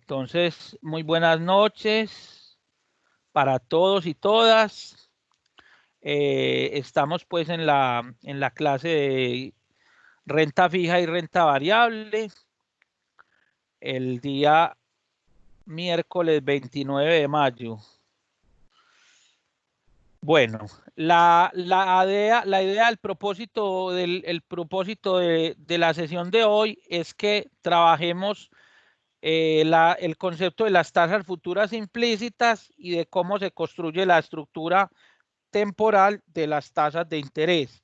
Entonces, muy buenas noches para todos y todas. Estamos pues en la clase de renta fija y renta variable. El día miércoles 29 de mayo. Bueno, la idea, el propósito de la sesión de hoy es que trabajemos el concepto de las tasas futuras implícitas y de cómo se construye la estructura temporal de las tasas de interés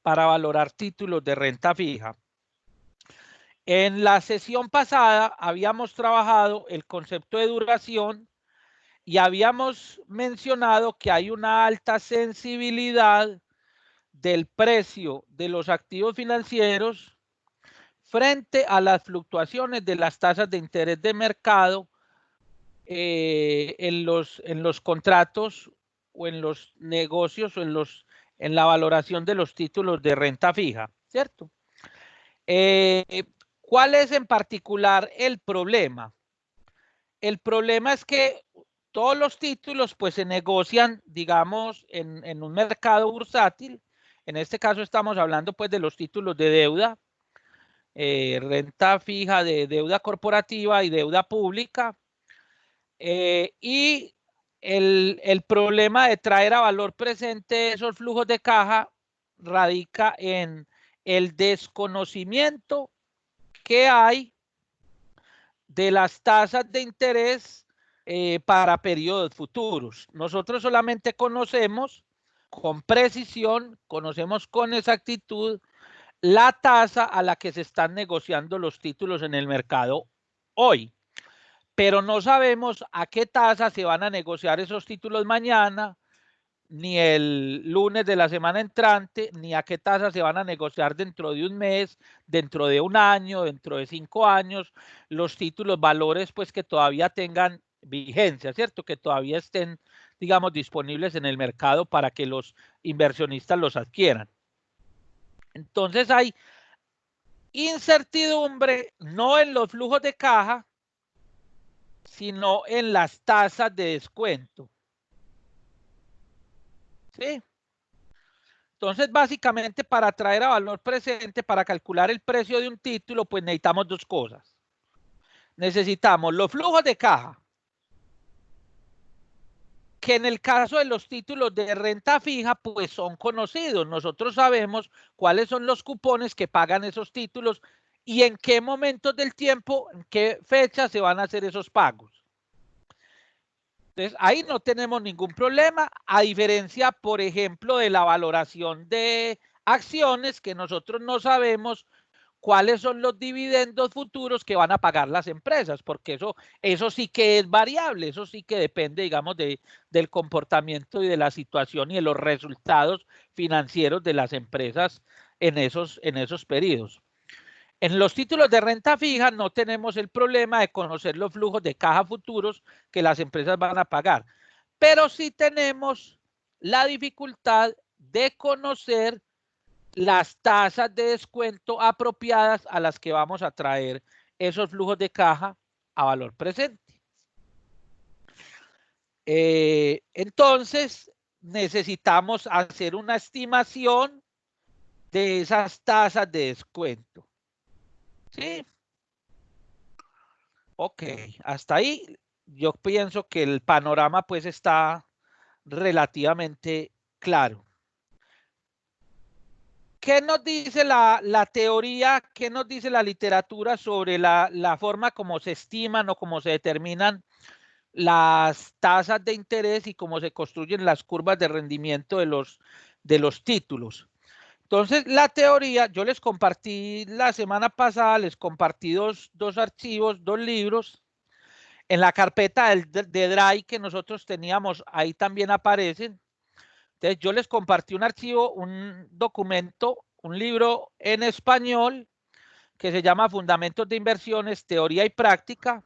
para valorar títulos de renta fija. En la sesión pasada habíamos trabajado el concepto de duración y habíamos mencionado que hay una alta sensibilidad del precio de los activos financieros frente a las fluctuaciones de las tasas de interés de mercado en los contratos o en los negocios o en la valoración de los títulos de renta fija, ¿cierto? ¿Cuál es en particular el problema? El problema es que todos los títulos pues se negocian, digamos, en un mercado bursátil. En este caso estamos hablando pues de los títulos de deuda, renta fija de deuda corporativa y deuda pública. Y el problema de traer a valor presente esos flujos de caja radica en el desconocimiento que hay de las tasas de interés para periodos futuros. Nosotros solamente conocemos con precisión, conocemos con exactitud la tasa a la que se están negociando los títulos en el mercado hoy, pero no sabemos a qué tasa se van a negociar esos títulos mañana, ni el lunes de la semana entrante, ni a qué tasa se van a negociar dentro de un mes, dentro de un año, dentro de 5 años, los títulos, valores pues que todavía tengan vigencia, ¿cierto? Que todavía estén, digamos, disponibles en el mercado para que los inversionistas los adquieran. Entonces hay incertidumbre no en los flujos de caja, sino en las tasas de descuento. ¿Sí? Entonces, básicamente, para traer a valor presente, para calcular el precio de un título, pues necesitamos dos cosas. Necesitamos los flujos de caja, que en el caso de los títulos de renta fija, pues son conocidos. Nosotros sabemos cuáles son los cupones que pagan esos títulos y en qué momentos del tiempo, en qué fecha se van a hacer esos pagos. Entonces, ahí no tenemos ningún problema, a diferencia, por ejemplo, de la valoración de acciones, que nosotros no sabemos cuáles son los dividendos futuros que van a pagar las empresas, porque eso sí que es variable, eso sí que depende, digamos, del comportamiento y de la situación y de los resultados financieros de las empresas en esos periodos. En los títulos de renta fija no tenemos el problema de conocer los flujos de caja futuros que las empresas van a pagar, pero sí tenemos la dificultad de conocer las tasas de descuento apropiadas a las que vamos a traer esos flujos de caja a valor presente. Entonces, necesitamos hacer una estimación de esas tasas de descuento. ¿Sí? Ok, hasta ahí yo pienso que el panorama pues está relativamente claro. ¿Qué nos dice la teoría, qué nos dice la literatura sobre la forma como se estiman o cómo se determinan las tasas de interés y cómo se construyen las curvas de rendimiento de los títulos? Entonces, la teoría, yo les compartí la semana pasada, les compartí dos archivos, dos libros. En la carpeta de Drive que nosotros teníamos, ahí también aparecen. Entonces, yo les compartí un archivo, un documento, un libro en español que se llama Fundamentos de Inversiones, Teoría y Práctica.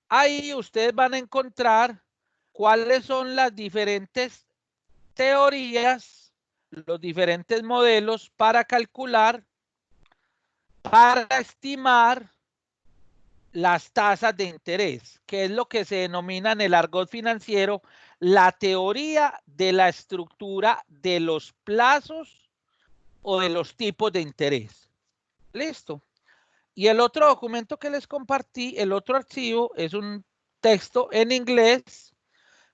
Ahí ustedes van a encontrar cuáles son las diferentes teorías, los diferentes modelos para calcular, para estimar las tasas de interés, que es lo que se denomina en el argot financiero la teoría de la estructura de los plazos o de los tipos de interés. Listo. Y el otro documento que les compartí, el otro archivo, es un texto en inglés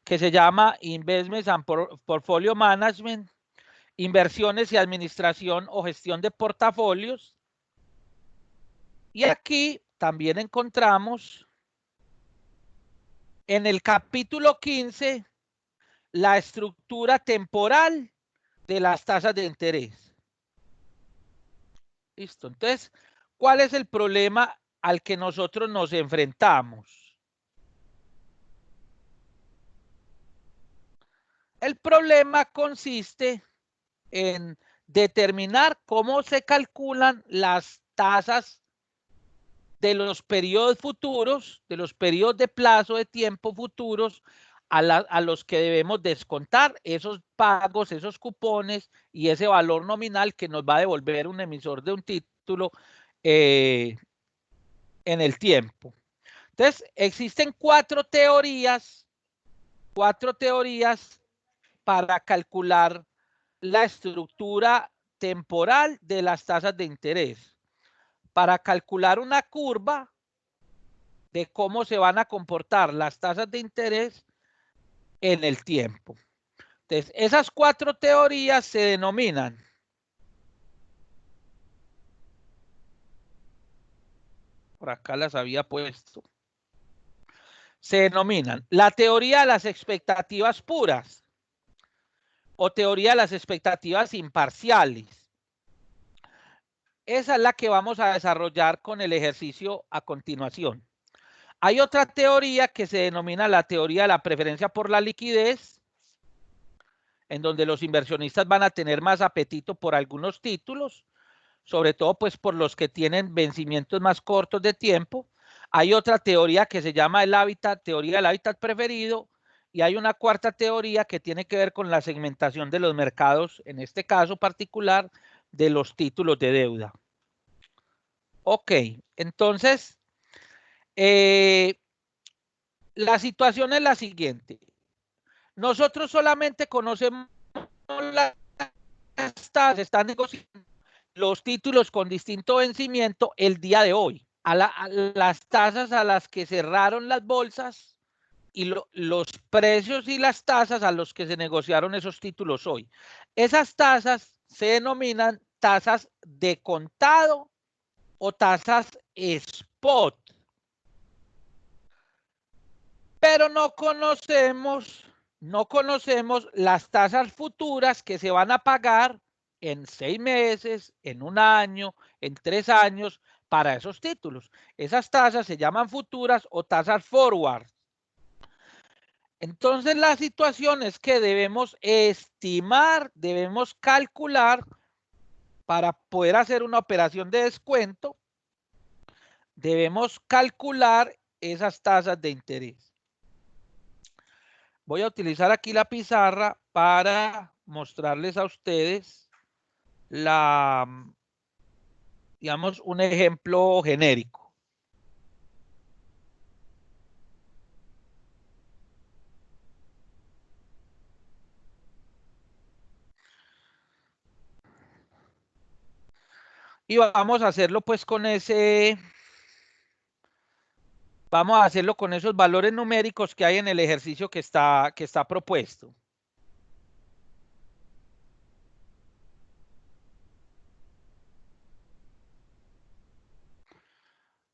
que se llama Investments and Portfolio Management, inversiones y administración o gestión de portafolios. Y aquí también encontramos en el capítulo 15 la estructura temporal de las tasas de interés. Listo. Entonces, ¿cuál es el problema al que nosotros nos enfrentamos? El problema consiste en determinar cómo se calculan las tasas de los periodos futuros, de los periodos de plazo de tiempo futuros a los que debemos descontar esos pagos, esos cupones y ese valor nominal que nos va a devolver un emisor de un título en el tiempo. Entonces, existen cuatro teorías para calcular la estructura temporal de las tasas de interés. Para calcular una curva de cómo se van a comportar las tasas de interés en el tiempo. Entonces, esas cuatro teorías se denominan por acá las había puesto. Se denominan la teoría de las expectativas puras o teoría de las expectativas imparciales. Esa es la que vamos a desarrollar con el ejercicio a continuación. Hay otra teoría que se denomina la teoría de la preferencia por la liquidez, en donde los inversionistas van a tener más apetito por algunos títulos, sobre todo pues por los que tienen vencimientos más cortos de tiempo. Hay otra teoría que se llama teoría del hábitat preferido, y hay una cuarta teoría que tiene que ver con la segmentación de los mercados, en este caso particular, de los títulos de deuda. Ok, entonces, la situación es la siguiente. Nosotros solamente conocemos las tasas, están negociando los títulos con distinto vencimiento el día de hoy. A las tasas a las que cerraron las bolsas y los precios y las tasas a los que se negociaron esos títulos hoy. Esas tasas se denominan tasas de contado o tasas spot. Pero no conocemos las tasas futuras que se van a pagar en 6 meses, en un año, en 3 años para esos títulos. Esas tasas se llaman futuras o tasas forward. Entonces la situación es que debemos estimar, debemos calcular para poder hacer una operación de descuento, debemos calcular esas tasas de interés. Voy a utilizar aquí la pizarra para mostrarles a ustedes digamos, un ejemplo genérico. Y vamos a hacerlo pues vamos a hacerlo con esos valores numéricos que hay en el ejercicio que está propuesto.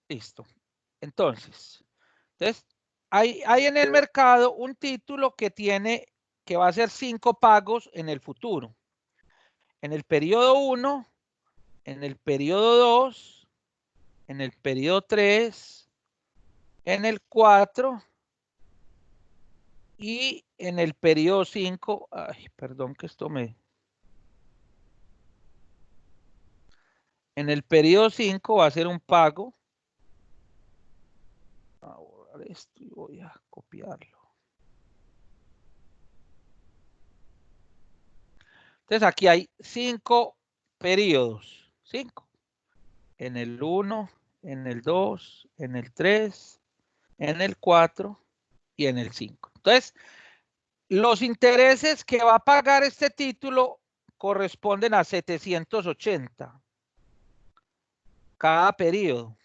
Listo. Entonces hay en el mercado un título que va a ser 5 pagos en el futuro. En el periodo 1, en el periodo 2, en el periodo 3, en el 4 y en el periodo 5. Ay, perdón que esto me... En el periodo 5 va a ser un pago. Voy a borrar esto y voy a copiarlo. Entonces aquí hay 5 periodos. 5. En el 1, en el 2, en el 3, en el 4 y en el 5. Entonces, los intereses que va a pagar este título corresponden a 780 cada periodo.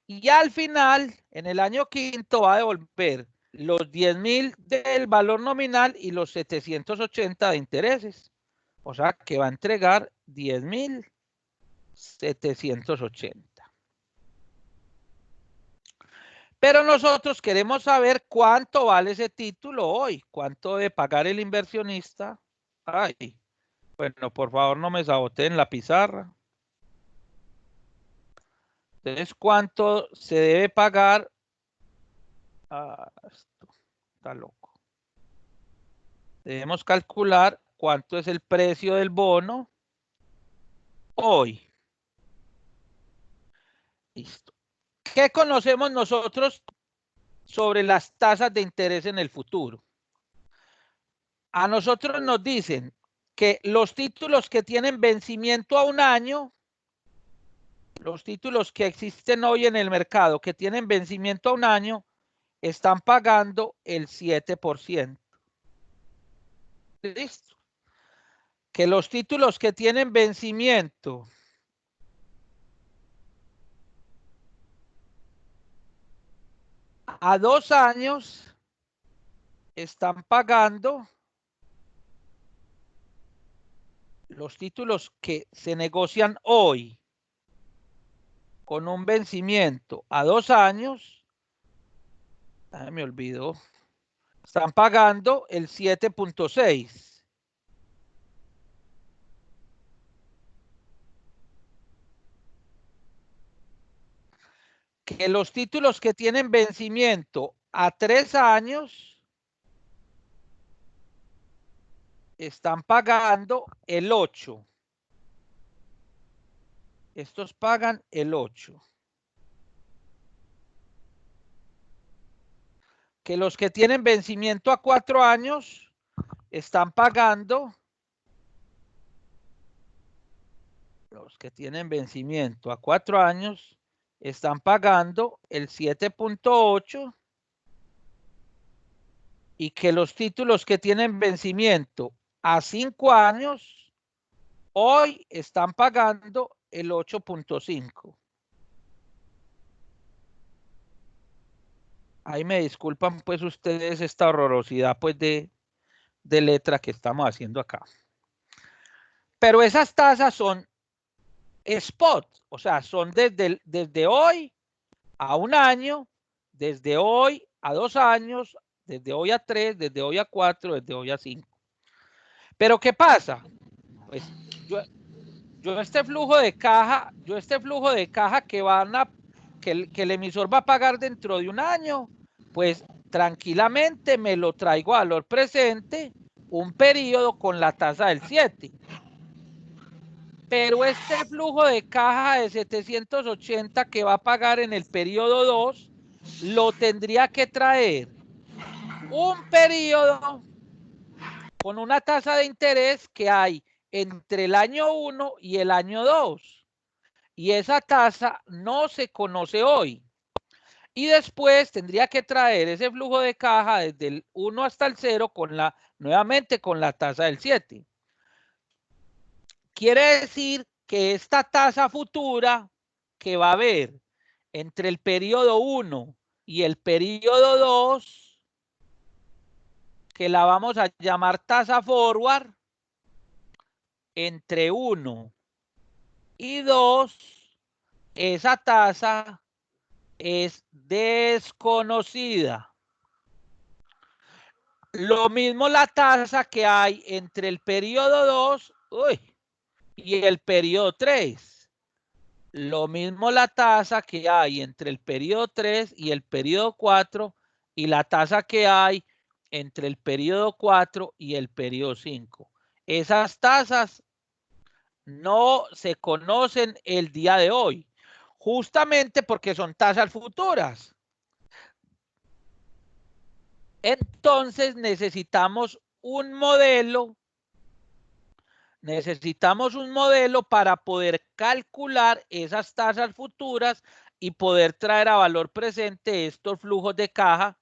Y al final, en el año quinto, va a devolver los 10.000 del valor nominal y los 780 de intereses. O sea, que va a entregar 10.780. Pero nosotros queremos saber cuánto vale ese título hoy, cuánto debe pagar el inversionista. Ay, bueno, por favor no me saboteen la pizarra. Entonces, ¿cuánto se debe pagar? Esto está loco. Debemos calcular cuánto es el precio del bono hoy. Listo. ¿Qué conocemos nosotros sobre las tasas de interés en el futuro? A nosotros nos dicen que los títulos que tienen vencimiento a un año, los títulos que existen hoy en el mercado que tienen vencimiento a un año, están pagando el 7%. Listo. Que los títulos que tienen vencimiento a 2 años están pagando, los títulos que se negocian hoy con un vencimiento a 2 años, me olvidó, están pagando el 7.6. Que los títulos que tienen vencimiento a 3 años están pagando el 8. Estos pagan el 8. Que los que tienen vencimiento a 4 años están pagando, los que tienen vencimiento a 4 años están pagando el 7.8 y que los títulos que tienen vencimiento a 5 años hoy están pagando el 8.5. Ahí me disculpan pues ustedes esta horrorosidad pues de letra que estamos haciendo acá. Pero esas tasas son spot, o sea, son desde hoy a un año, desde hoy a 2 años, desde hoy a 3, desde hoy a 4, desde hoy a 5. Pero ¿qué pasa? Pues yo este flujo de caja que el emisor va a pagar dentro de un año, pues tranquilamente me lo traigo a valor presente un periodo con la tasa del 7. Pero este flujo de caja de 780 que va a pagar en el periodo 2, lo tendría que traer un periodo con una tasa de interés que hay entre el año 1 y el año 2. Y esa tasa no se conoce hoy. Y después tendría que traer ese flujo de caja desde el 1 hasta el 0 nuevamente con la tasa del 7. Quiere decir que esta tasa futura que va a haber entre el periodo 1 y el periodo 2, que la vamos a llamar tasa forward, entre 1 y 2, esa tasa es desconocida. Lo mismo la tasa que hay entre el periodo 2 y el periodo 3. Lo mismo la tasa que hay entre el periodo 3 y el periodo 4 y la tasa que hay entre el periodo 4 y el periodo 5. Esas tasas no se conocen el día de hoy, justamente porque son tasas futuras. Entonces necesitamos un modelo necesitamos un modelo para poder calcular esas tasas futuras y poder traer a valor presente estos flujos de caja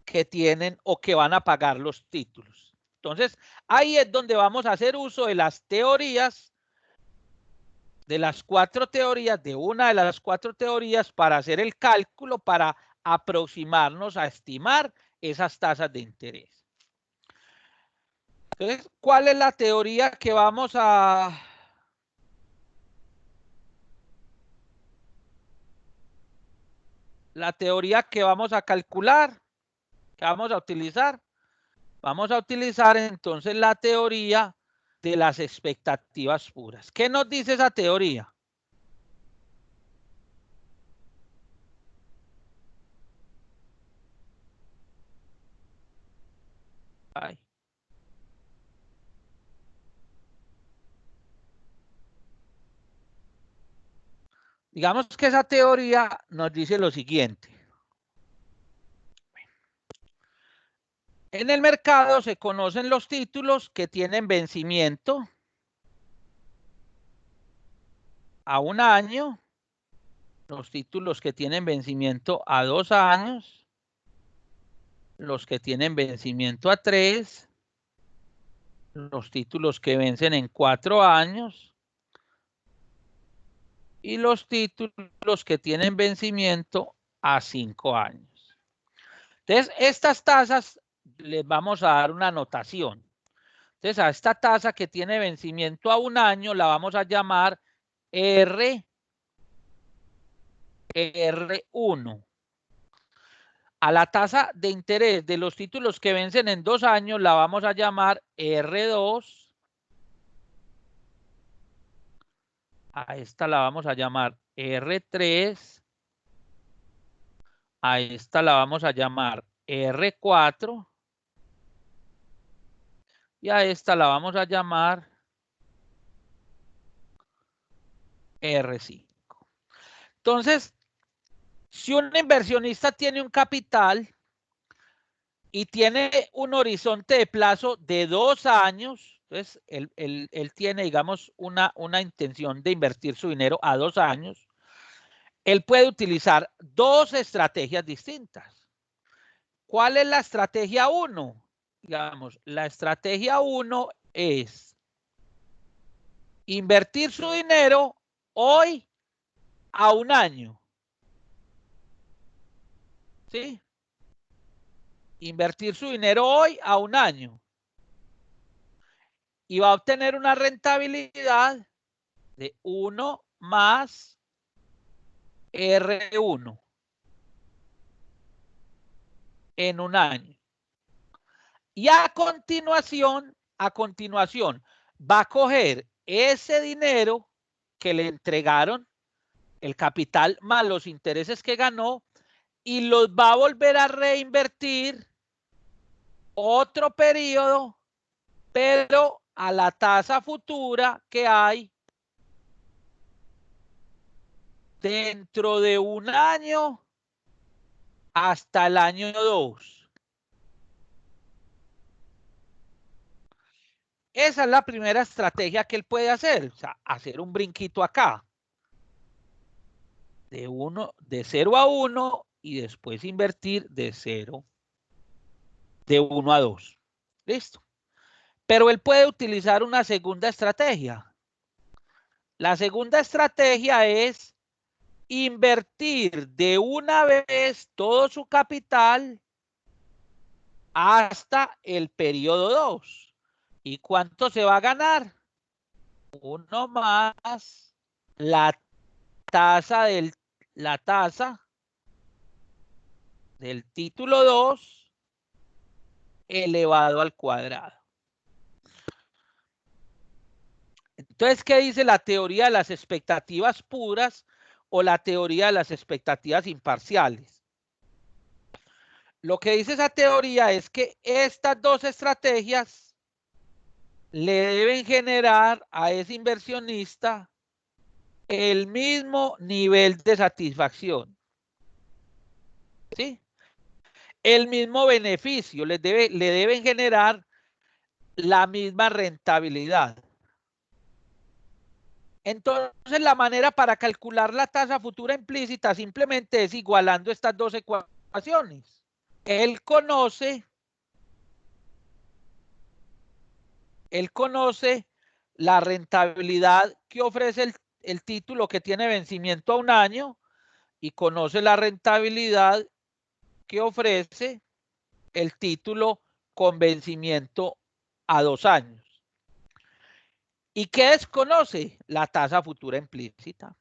que tienen o que van a pagar los títulos. Entonces, ahí es donde vamos a hacer uso de las teorías, de las 4 teorías, de una de las 4 teorías para hacer el cálculo, para aproximarnos a estimar esas tasas de interés. Entonces, ¿cuál es la teoría que vamos a... La teoría que vamos a calcular, que vamos a utilizar? Vamos a utilizar entonces la teoría de las expectativas puras. ¿Qué nos dice esa teoría? Ay. Digamos que esa teoría nos dice lo siguiente. En el mercado se conocen los títulos que tienen vencimiento a 1 año, los títulos que tienen vencimiento a 2 años, los que tienen vencimiento a 3, los títulos que vencen en 4 años y los títulos que tienen vencimiento a 5 años. Entonces, estas tasas les vamos a dar una notación. Entonces, a esta tasa que tiene vencimiento a 1 año la vamos a llamar R1. A la tasa de interés de los títulos que vencen en 2 años la vamos a llamar R2. A esta la vamos a llamar R3. A esta la vamos a llamar R4. Y a esta la vamos a llamar R5. Entonces, si un inversionista tiene un capital y tiene un horizonte de plazo de 2 años, entonces él tiene, digamos, una intención de invertir su dinero a 2 años, él puede utilizar 2 estrategias distintas. ¿Cuál es la estrategia 1? Digamos, la estrategia 1 es invertir su dinero hoy a 1 año. ¿Sí? Invertir su dinero hoy a 1 año. Y va a obtener una rentabilidad de 1 más R1 en 1 año. Y a continuación va a coger ese dinero que le entregaron, el capital más los intereses que ganó, y los va a volver a reinvertir otro periodo, pero a la tasa futura que hay dentro de 1 año hasta el año 2. Esa es la primera estrategia que él puede hacer, o sea, hacer un brinquito acá. De 0 a 1 y después invertir de 1 a 2. Listo. Pero él puede utilizar una segunda estrategia. La segunda estrategia es invertir de una vez todo su capital hasta el periodo 2. ¿Y cuánto se va a ganar? 1 más la tasa del título 2 elevado al cuadrado. Entonces, ¿qué dice la teoría de las expectativas puras o la teoría de las expectativas imparciales? Lo que dice esa teoría es que estas 2 estrategias le deben generar a ese inversionista el mismo nivel de satisfacción. ¿Sí? El mismo beneficio, le deben generar la misma rentabilidad. Entonces, la manera para calcular la tasa futura implícita simplemente es igualando estas dos ecuaciones. Él conoce la rentabilidad que ofrece el título que tiene vencimiento a un año y conoce la rentabilidad que ofrece el título con vencimiento a 2 años. ¿Y qué desconoce? La tasa futura implícita.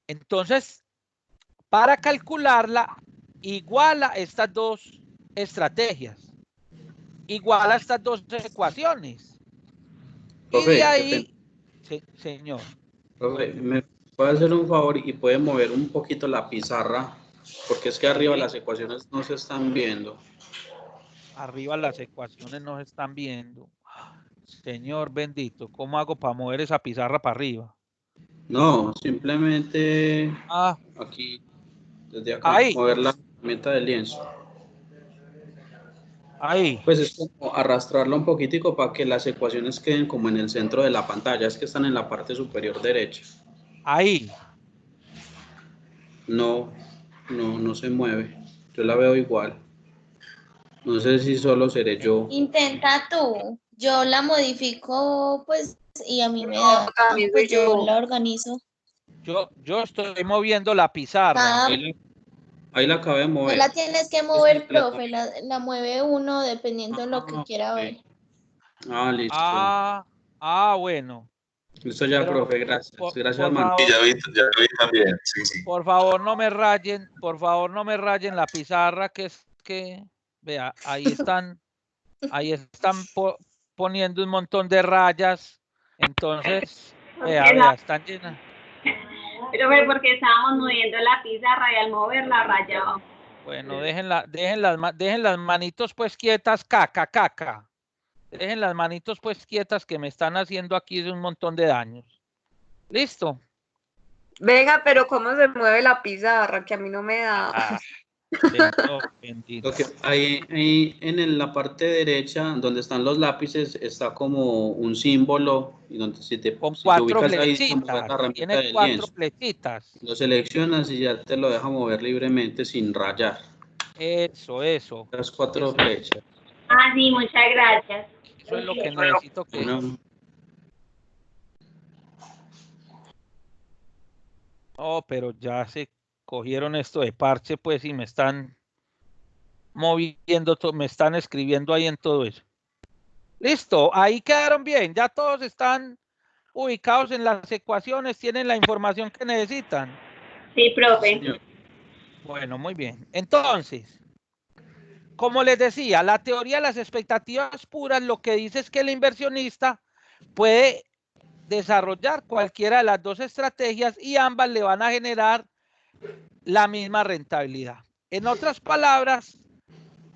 Entonces, para calcularla, iguala estas dos estrategias, iguala estas dos ecuaciones. Y de ahí, sí, señor. Profe, ¿me puede hacer un favor y puede mover un poquito la pizarra? Porque es que arriba las ecuaciones no se están viendo. Arriba las ecuaciones no se están viendo. Señor bendito, ¿cómo hago para mover esa pizarra para arriba? No, simplemente aquí, desde acá, ahí. mover la herramienta del lienzo. Ahí. Pues es como arrastrarla un poquitico para que las ecuaciones queden como en el centro de la pantalla, es que están en la parte superior derecha. Ahí. No, no se mueve. Yo la veo igual. No sé si solo seré yo. Intenta tú. Yo la modifico, pues, y a mí me da. Pues yo la organizo. Yo estoy moviendo la pizarra. Ahí la acabé de mover. No la tienes que mover, profe. La mueve uno dependiendo de lo que quiera ver. Listo. Bueno. Listo ya, Pero, profe, gracias. Gracias, por Manu. favor, Ya vi también, sí. por favor, no me rayen la pizarra, que es que, vea, ahí están poniendo un montón de rayas. Entonces, vea, están llenas. Pero porque estábamos moviendo la pizarra y al moverla rayaba. Bueno, dejen las manitos pues quietas, caca. Dejen las manitos pues quietas, que me están haciendo aquí un montón de daños. ¿Listo? Venga, pero ¿cómo se mueve la pizarra? Que a mí no me da. Lo que ahí en la parte derecha, donde están los lápices, está como un símbolo, y donde si te ubicas ahí, la herramienta tiene del 4 lienzo. flechitas. Lo seleccionas y ya te lo deja mover libremente sin rayar. Eso. Las 4 flechas. Sí, muchas gracias. Eso es lo que necesito que... Oh, pero ya se cogieron esto de parche, pues, y me están moviendo, me están escribiendo ahí en todo eso. Listo, ahí quedaron bien. Ya todos están ubicados en las ecuaciones, tienen la información que necesitan. Sí, profe. Bueno, muy bien. Entonces, como les decía, la teoría de las expectativas puras lo que dice es que el inversionista puede desarrollar cualquiera de las dos estrategias y ambas le van a generar la misma rentabilidad. En otras palabras,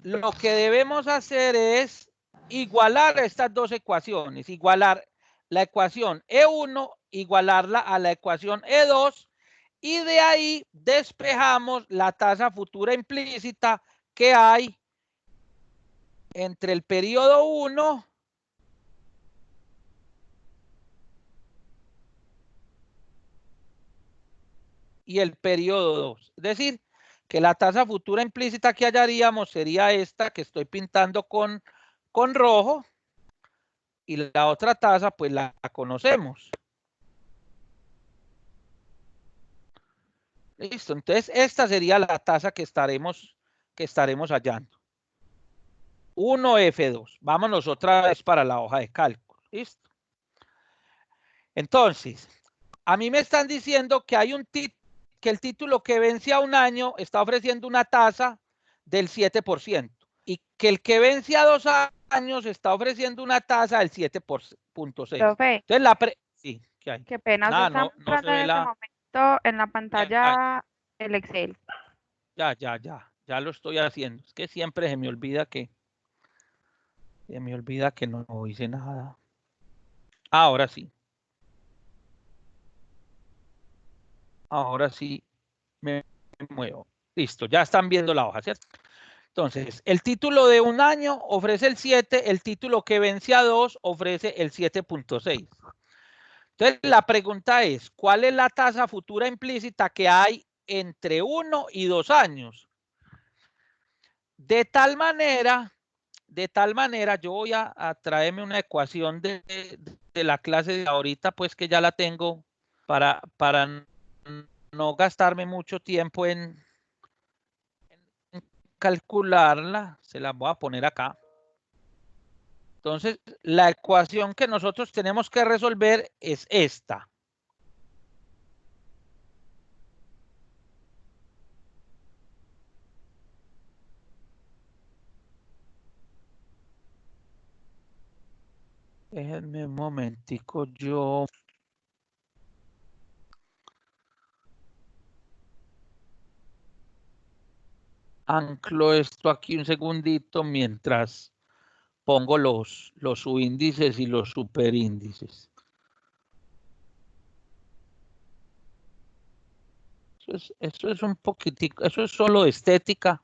lo que debemos hacer es igualar estas dos ecuaciones, igualar la ecuación E1, igualarla a la ecuación E2, y de ahí despejamos la tasa futura implícita que hay entre el periodo 1 y el periodo 2. Es decir, que la tasa futura implícita que hallaríamos sería esta que estoy pintando con rojo, y la otra tasa pues la conocemos. Listo, entonces esta sería la tasa que estaremos hallando. 1F2. Vámonos otra vez para la hoja de cálculo. Listo. Entonces, a mí me están diciendo que hay que el título que vence a un año está ofreciendo una tasa del 7% y que el que vence a 2 años está ofreciendo una tasa del 7.6. Profe, entonces sí, ¿qué hay? Qué pena, usted está mostrando en este momento en la pantalla el Excel. Ya lo estoy haciendo. Es que siempre se me olvida que no hice nada. Ahora sí. Ahora sí me muevo. Listo, ya están viendo la hoja, ¿cierto? Entonces, el título de un año ofrece el 7, el título que vence a 2 ofrece el 7.6. Entonces, la pregunta es, ¿cuál es la tasa futura implícita que hay entre 1 y 2 años? De tal manera, yo voy a traerme una ecuación de la clase de ahorita, pues que ya la tengo para no gastarme mucho tiempo en calcularla. Se la voy a poner acá. Entonces, la ecuación que nosotros tenemos que resolver es esta. Déjenme un momentico, yo anclo esto aquí un segundito mientras pongo los subíndices y los superíndices. Eso es un poquitico, eso es solo estética.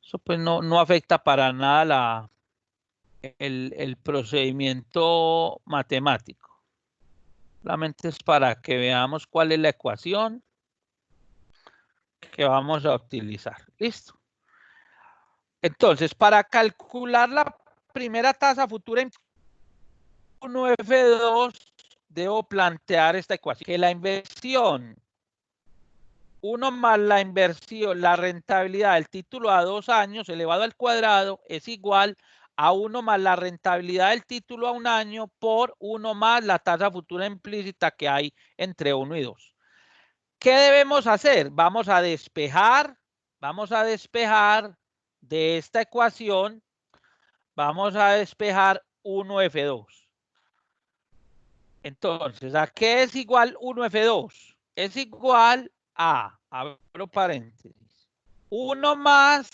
Eso pues no afecta para nada el procedimiento matemático. Solamente es para que veamos cuál es la ecuación que vamos a utilizar. Listo. Entonces, para calcular la primera tasa futura 1F2, debo plantear esta ecuación, que la inversión 1 más la inversión, la rentabilidad del título a 2 años elevado al cuadrado es igual a 1 más la rentabilidad del título a 1 año por 1 más la tasa futura implícita que hay entre 1 y 2. ¿Qué debemos hacer? Vamos a despejar de esta ecuación, vamos a despejar 1F2. Entonces, ¿a qué es igual 1F2? Es igual a, abro paréntesis, 1 más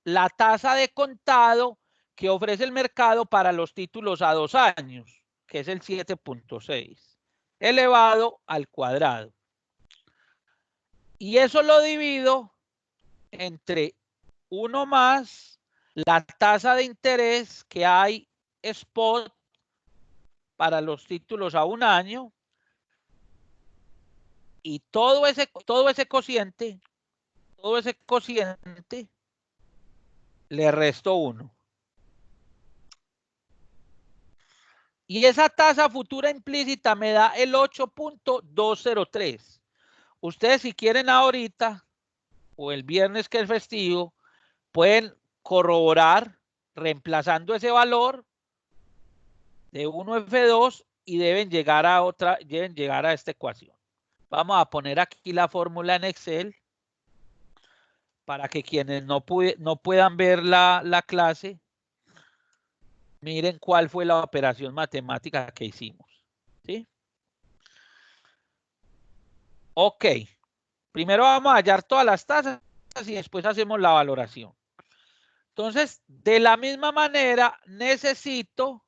la tasa de contado que ofrece el mercado para los títulos a 2 años, que es el 7.6, elevado al cuadrado. Y eso lo divido entre 1 más la tasa de interés que hay spot para los títulos a 1 año, y todo ese cociente le resto 1. Y esa tasa futura implícita me da el 8.203. Ustedes, si quieren ahorita o el viernes que es festivo, pueden corroborar reemplazando ese valor de 1F2 y deben llegar a esta ecuación. Vamos a poner aquí la fórmula en Excel para que quienes no puedan ver la clase, miren cuál fue la operación matemática que hicimos. ¿Sí? Ok. Primero vamos a hallar todas las tasas y después hacemos la valoración. Entonces, de la misma manera, necesito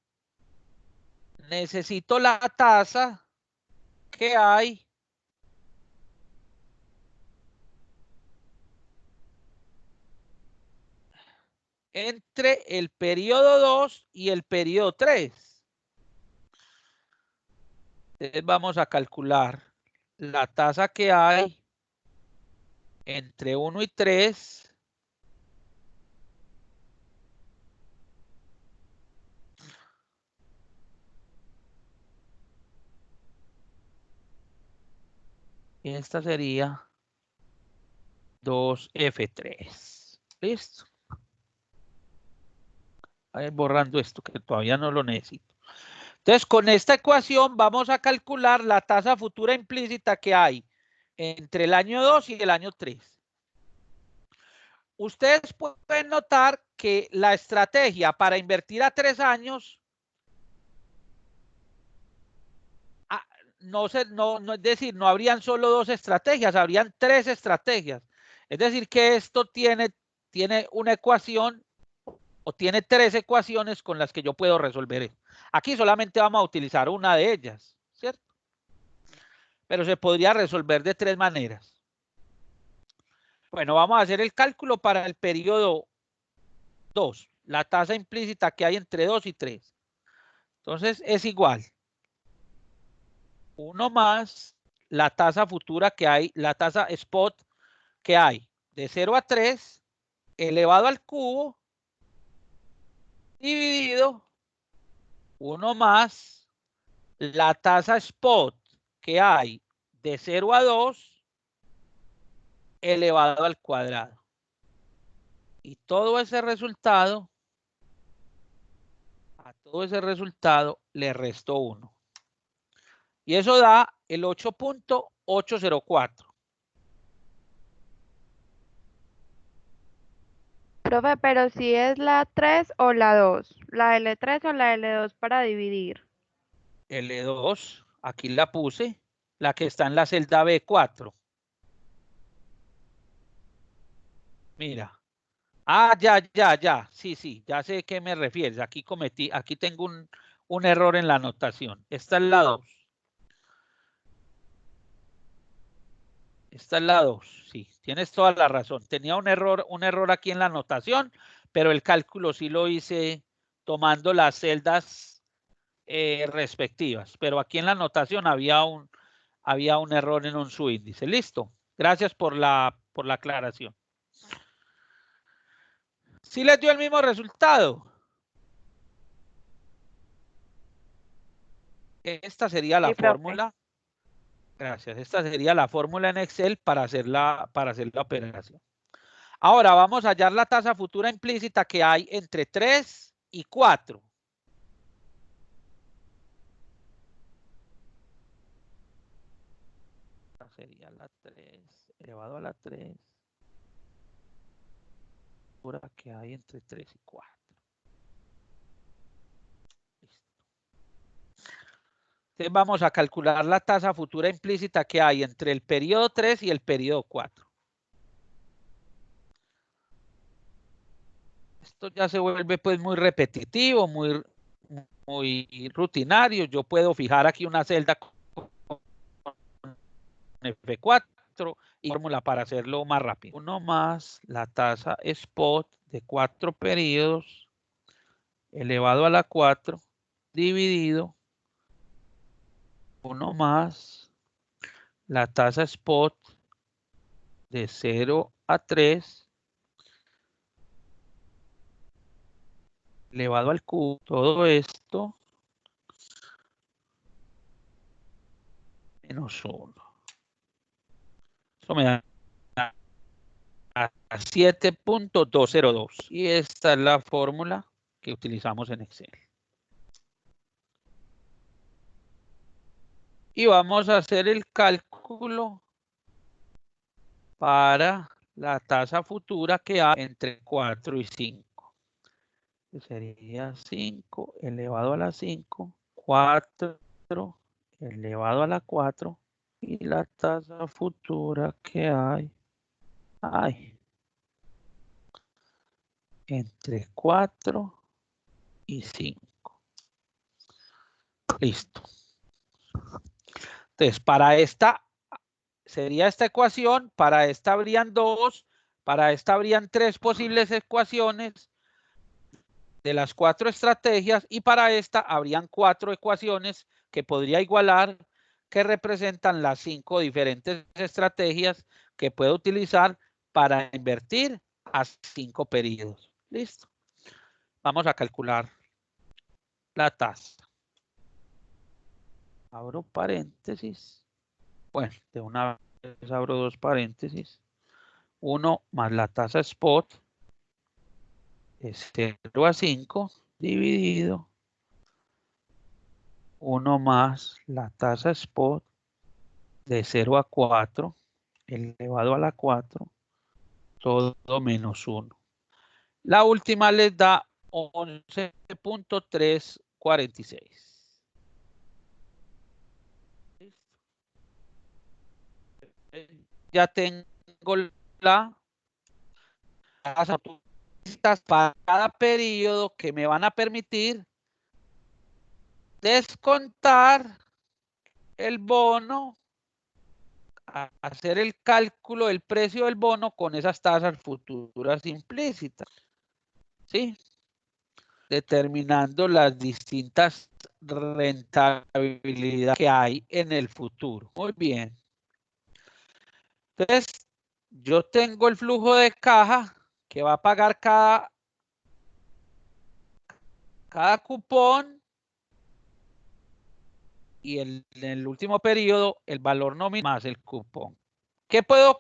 la tasa que hay entre el periodo 2 y el periodo 3. Entonces vamos a calcular la tasa que hay entre 1 y 3. Y esta sería 2F3. ¿Listo? A ver, borrando esto que todavía no lo necesito. Entonces, con esta ecuación vamos a calcular la tasa futura implícita que hay entre el año 2 y el año 3. Ustedes pueden notar que la estrategia para invertir a 3 años, es decir, no habrían solo 2 estrategias, habrían 3 estrategias. Es decir, que esto tiene una ecuación o tiene 3 ecuaciones con las que yo puedo resolver eso. Aquí solamente vamos a utilizar una de ellas, ¿cierto? Pero se podría resolver de 3 maneras. Bueno, vamos a hacer el cálculo para el periodo 2, la tasa implícita que hay entre 2 y 3. Entonces, es igual 1 más la tasa futura que hay, la tasa spot que hay de 0 a 3 elevado al cubo dividido 1 más la tasa spot que hay de 0 a 2 elevado al cuadrado. Y todo ese resultado, a todo ese resultado le resto 1. Y eso da el 8.804. Profe, pero si es la 3 o la 2, la L3 o la L2 para dividir. L2, aquí la puse, la que está en la celda B4. Mira. Ah, ya. Sí, ya sé a qué me refieres. Aquí tengo un error en la anotación. Esta es la 2. Esta es la 2, sí, tienes toda la razón. Tenía un error aquí en la anotación, pero el cálculo sí lo hice tomando las celdas respectivas. Pero aquí en la anotación había un error en un subíndice. Listo. Gracias por la aclaración. ¿Sí les dio el mismo resultado? Esta sería la fórmula. Gracias. Esta sería la fórmula en Excel para hacer la operación. Ahora vamos a hallar la tasa futura implícita que hay entre 3 y 4. Esta sería la 3 elevado a la 3. Futura que hay entre 3 y 4. Listo. Entonces vamos a calcular la tasa futura implícita que hay entre el periodo 3 y el periodo 4. Esto ya se vuelve pues muy repetitivo, muy rutinario. Yo puedo fijar aquí una celda con F4 y fórmula para hacerlo más rápido. 1 más la tasa spot de 4 periodos elevado a la 4 dividido 1 más la tasa spot de 0 a 3 elevado al cubo. Todo esto menos 1. Eso me da a 7.202. Y esta es la fórmula que utilizamos en Excel. Y vamos a hacer el cálculo para la tasa futura que hay entre 4 y 5. Que sería 5 elevado a la 5, 4 elevado a la 4 y la tasa futura que hay entre 4 y 5. Listo. Entonces, para esta sería esta ecuación, para esta habrían 2, para esta habrían 3 posibles ecuaciones de las 4 estrategias y para esta habrían 4 ecuaciones que podría igualar, que representan las 5 diferentes estrategias que puedo utilizar para invertir a 5 periodos. Listo. Vamos a calcular la tasa. Abro paréntesis. Bueno, de una vez abro 2 paréntesis. 1 más la tasa spot es 0 a 5 dividido 1 más la tasa spot de 0 a 4 elevado a la 4, todo menos 1. La última les da 11.346. Ya tengo la tasa para cada periodo que me van a permitir descontar el bono, hacer el cálculo del precio del bono con esas tasas futuras implícitas. ¿Sí? Determinando las distintas rentabilidad que hay en el futuro. Muy bien. Entonces, yo tengo el flujo de caja que va a pagar cada cupón y en el último periodo el valor nominal más el cupón. ¿Qué puedo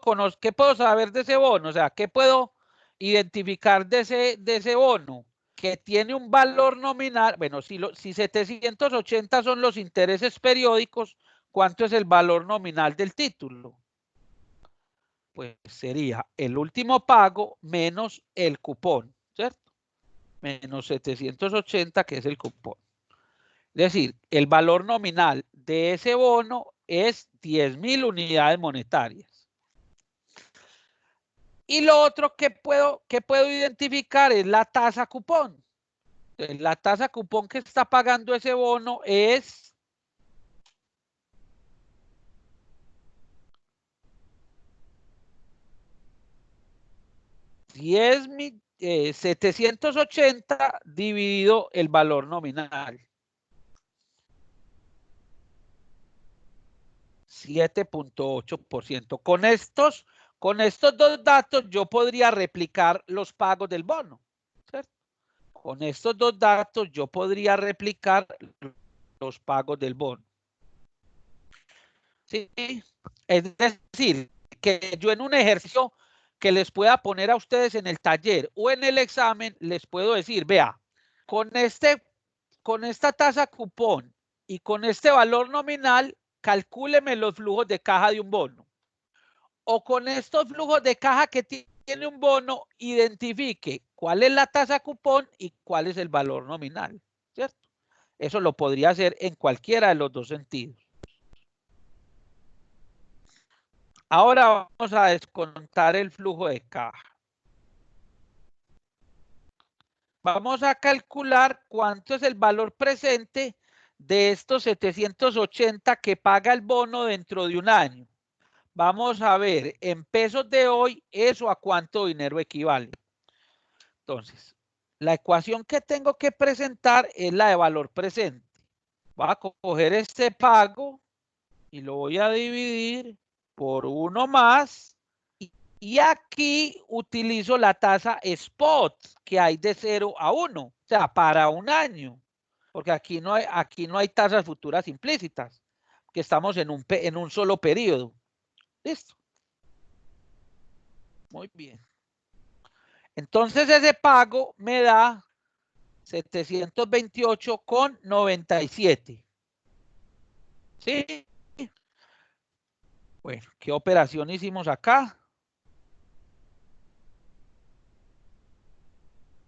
saber de ese bono? O sea, ¿qué puedo identificar de ese bono? Que tiene un valor nominal. Bueno, si 780 son los intereses periódicos, ¿cuánto es el valor nominal del título? Pues sería el último pago menos el cupón, ¿cierto? Menos 780, que es el cupón. Es decir, el valor nominal de ese bono es 10.000 unidades monetarias. Y lo otro que puedo identificar es la tasa cupón. La tasa cupón que está pagando ese bono es 780 dividido el valor nominal. 7.8%. Con estos dos datos yo podría replicar los pagos del bono, ¿cierto? Con estos dos datos yo podría replicar los pagos del bono. ¿Sí? Es decir, que yo en un ejercicio que les pueda poner a ustedes en el taller o en el examen, les puedo decir, vea, con esta tasa cupón y con este valor nominal, calcúleme los flujos de caja de un bono. O con estos flujos de caja que tiene un bono, identifique cuál es la tasa cupón y cuál es el valor nominal, ¿cierto? Eso lo podría hacer en cualquiera de los dos sentidos. Ahora vamos a descontar el flujo de caja. Vamos a calcular cuánto es el valor presente de estos 780 que paga el bono dentro de un año. Vamos a ver en pesos de hoy eso a cuánto dinero equivale. Entonces, la ecuación que tengo que presentar es la de valor presente. Voy a coger este pago y lo voy a dividir por 1 más. Y aquí utilizo la tasa spot que hay de 0 a 1. O sea, para un año. Porque aquí no hay tasas futuras implícitas. Que estamos en un solo periodo. Listo. Muy bien. Entonces ese pago me da 728,97. ¿Sí? Bueno, ¿qué operación hicimos acá?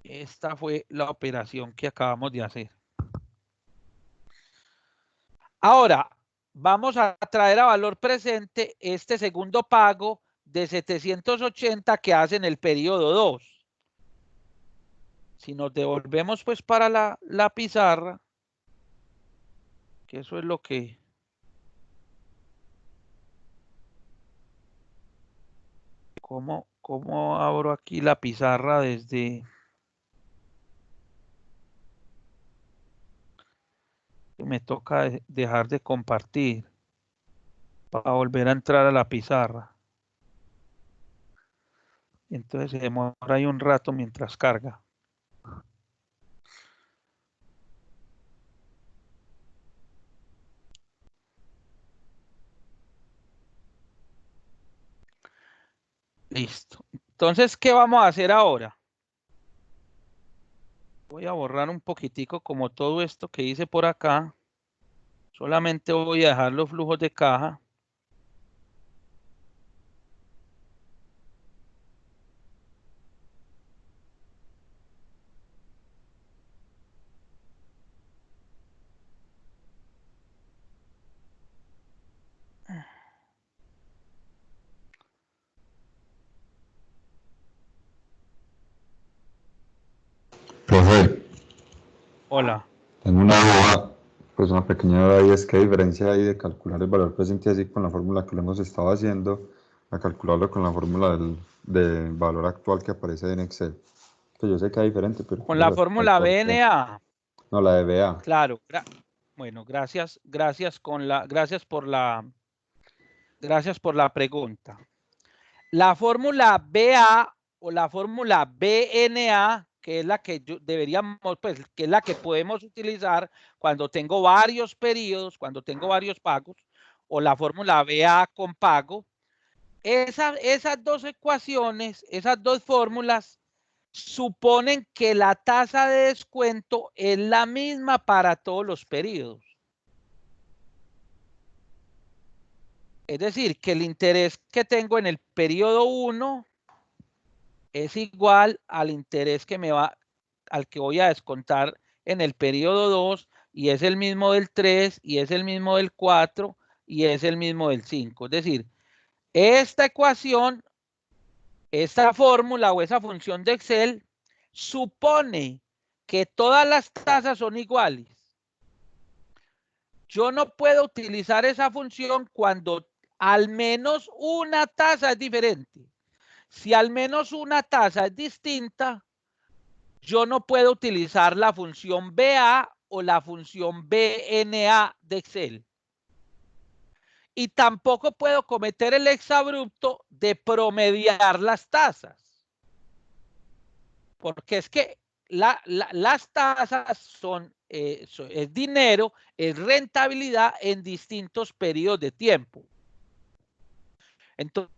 Esta fue la operación que acabamos de hacer. Ahora, vamos a traer a valor presente este segundo pago de 780 que hace en el periodo 2. Si nos devolvemos pues para la pizarra, que eso es lo que... ¿Cómo abro aquí la pizarra desde... Me toca dejar de compartir para volver a entrar a la pizarra. Entonces se demora ahí un rato mientras carga. Listo. Entonces, ¿qué vamos a hacer ahora? Voy a borrar un poquitico como todo esto que hice por acá. Solamente voy a dejar los flujos de caja. Profe, Hola. tengo una duda, pues una pequeña duda, y es qué diferencia hay de calcular el valor presente así con la fórmula que lo hemos estado haciendo a calcularlo con la fórmula del valor actual que aparece en Excel. Que yo sé que es diferente, pero... Con la fórmula BNA. No, la de BA. Claro. Bueno, gracias por la pregunta. La fórmula BA o la fórmula BNA, que es la que deberíamos, pues, que es la que podemos utilizar cuando tengo varios periodos, cuando tengo varios pagos, o la fórmula BA con pago, esas dos ecuaciones, esas dos fórmulas, suponen que la tasa de descuento es la misma para todos los periodos. Es decir, que el interés que tengo en el periodo 1 es igual al interés al que voy a descontar en el periodo 2, y es el mismo del 3, y es el mismo del 4, y es el mismo del 5. Es decir, esta ecuación, esta fórmula o esa función de Excel supone que todas las tasas son iguales. Yo no puedo utilizar esa función cuando al menos una tasa es diferente. Si al menos una tasa es distinta, yo no puedo utilizar la función BA o la función BNA de Excel. Y tampoco puedo cometer el exabrupto de promediar las tasas. Porque es que las tasas es dinero, es rentabilidad en distintos periodos de tiempo. Entonces,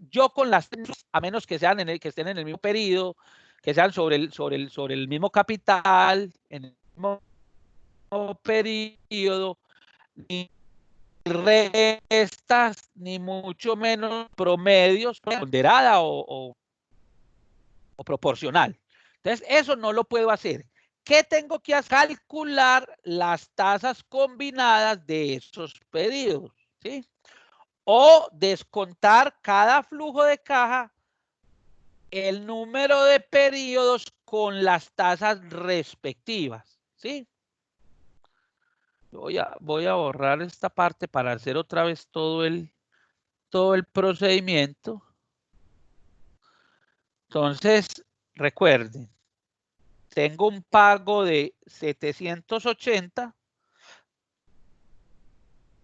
yo con las, a menos que sean que estén en el mismo periodo, que sean sobre el mismo capital, en el mismo periodo, ni restas, ni mucho menos promedios, ponderada o proporcional. Entonces, eso no lo puedo hacer. ¿Qué tengo que hacer? Calcular las tasas combinadas de esos periodos, ¿sí? O descontar cada flujo de caja el número de periodos con las tasas respectivas, ¿sí? Voy a borrar esta parte para hacer otra vez todo el procedimiento. Entonces, recuerden, tengo un pago de 780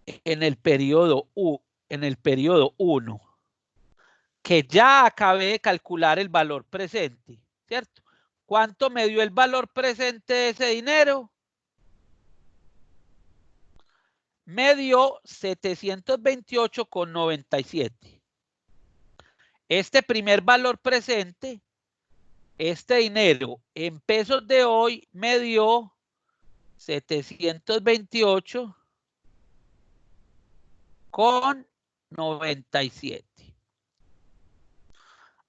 en el periodo 1, que ya acabé de calcular el valor presente, ¿cierto? ¿Cuánto me dio el valor presente de ese dinero? Me dio 728,97. Este primer valor presente, este dinero en pesos de hoy me dio 728,97.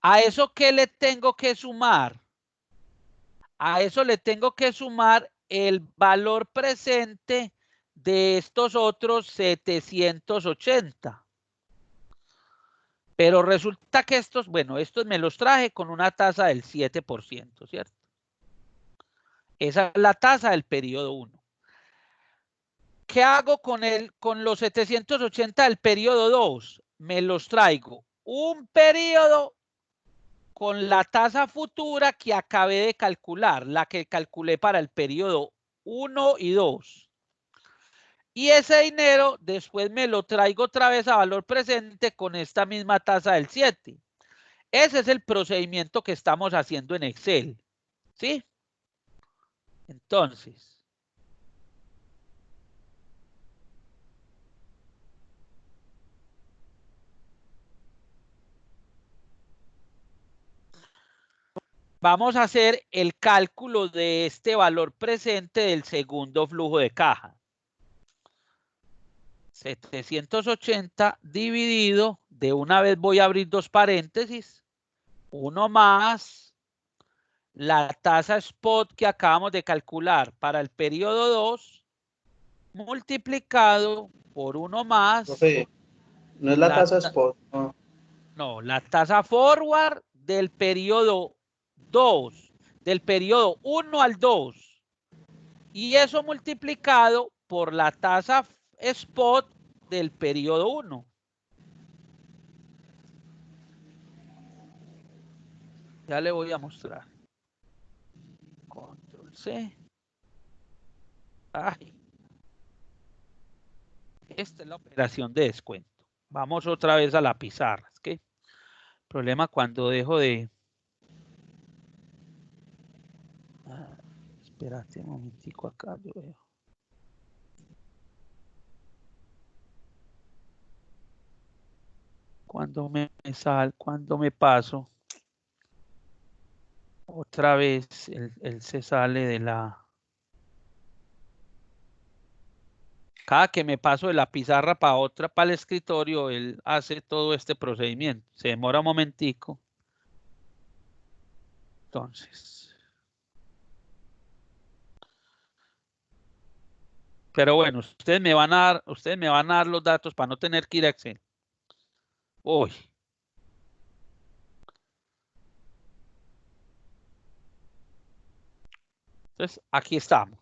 ¿A eso qué le tengo que sumar? A eso le tengo que sumar el valor presente de estos otros 780. Pero resulta que estos me los traje con una tasa del 7%, ¿cierto? Esa es la tasa del periodo 1. ¿Qué hago con los 780 del periodo 2? Me los traigo un periodo con la tasa futura que acabé de calcular, la que calculé para el periodo 1 y 2. Y ese dinero después me lo traigo otra vez a valor presente con esta misma tasa del 7. Ese es el procedimiento que estamos haciendo en Excel, ¿sí? Entonces, vamos a hacer el cálculo de este valor presente del segundo flujo de caja. 780 dividido, de una vez voy a abrir dos paréntesis, 1 más la tasa spot que acabamos de calcular para el periodo 2, multiplicado por 1 más. Profe, no es la tasa spot. No, la tasa forward del periodo 2, del periodo 1 al 2. Y eso multiplicado por la tasa spot del periodo 1. Ya le voy a mostrar. 11. Ay. Esta es la operación de descuento. Vamos otra vez a la pizarra. Es que el problema cuando dejo de... espérate un momentico acá. Yo veo. Cuando me paso, otra vez él se sale de la... Cada que me paso de la pizarra para otra, para el escritorio, él hace todo este procedimiento. Se demora un momentico. Entonces. Pero bueno, ustedes me van a dar los datos para no tener que ir a Excel. Uy. Entonces, aquí estamos.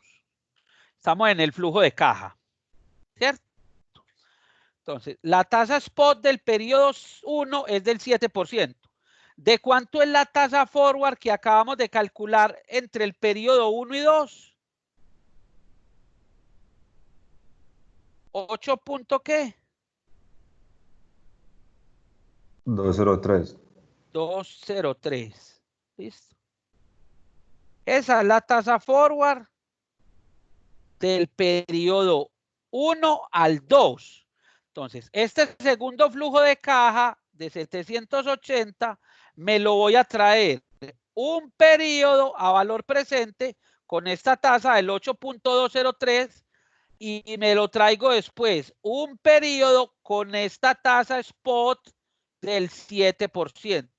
Estamos en el flujo de caja. ¿Cierto? Entonces, la tasa spot del periodo 1 es del 7%. ¿De cuánto es la tasa forward que acabamos de calcular entre el periodo 1 y 2? 8 punto ¿qué? 203. 203. ¿Listo? Esa es la tasa forward del periodo 1 al 2. Entonces, este segundo flujo de caja de 780 me lo voy a traer un periodo a valor presente con esta tasa del 8.203 y me lo traigo después un periodo con esta tasa spot del 7%.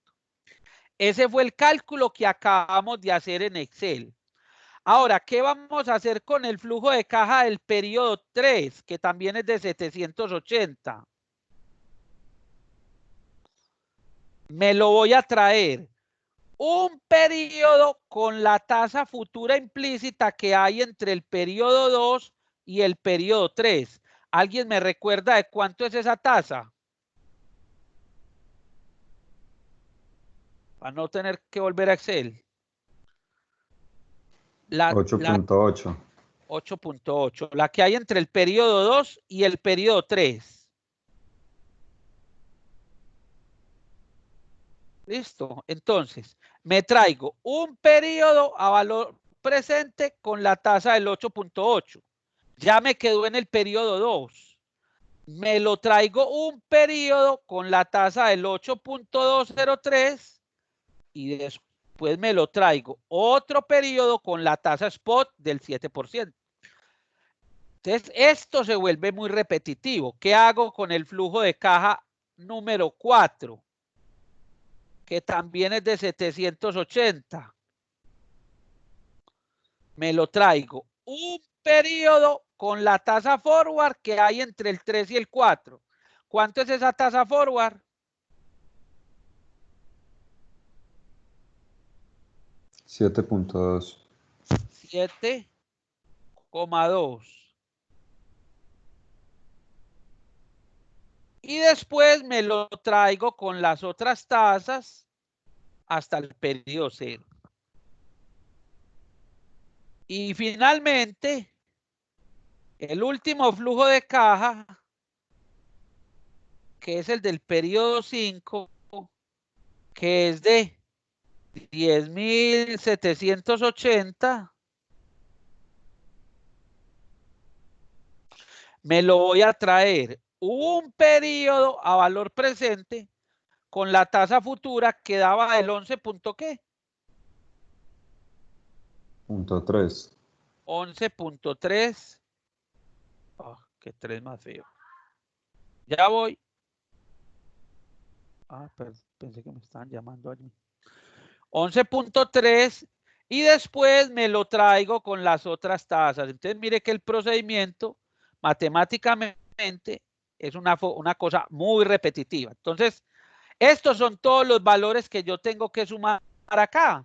Ese fue el cálculo que acabamos de hacer en Excel. Ahora, ¿qué vamos a hacer con el flujo de caja del periodo 3, que también es de 780? Me lo voy a traer un periodo con la tasa futura implícita que hay entre el periodo 2 y el periodo 3. ¿Alguien me recuerda de cuánto es esa tasa? Para no tener que volver a Excel. 8.8. 8.8. La que hay entre el periodo 2 y el periodo 3. Listo. Entonces, me traigo un periodo a valor presente con la tasa del 8.8. Ya me quedó en el periodo 2. Me lo traigo un periodo con la tasa del 8.203 y después me lo traigo otro periodo con la tasa spot del 7%. Entonces, esto se vuelve muy repetitivo. ¿Qué hago con el flujo de caja número 4? Que también es de 780. Me lo traigo un periodo con la tasa forward que hay entre el 3 y el 4. ¿Cuánto es esa tasa forward? 7.2. 7,2. Y después me lo traigo con las otras tasas hasta el periodo 0. Y finalmente, el último flujo de caja, que es el del periodo 5, que es de 10.780, me lo voy a traer un periodo a valor presente con la tasa futura que daba el 11 punto ¿qué? 0.3. 11.3. Oh, qué 3 más feo. Ya voy. Pensé que me estaban llamando allí. 11.3 y después me lo traigo con las otras tasas. Entonces, mire que el procedimiento matemáticamente es una cosa muy repetitiva. Entonces, estos son todos los valores que yo tengo que sumar acá.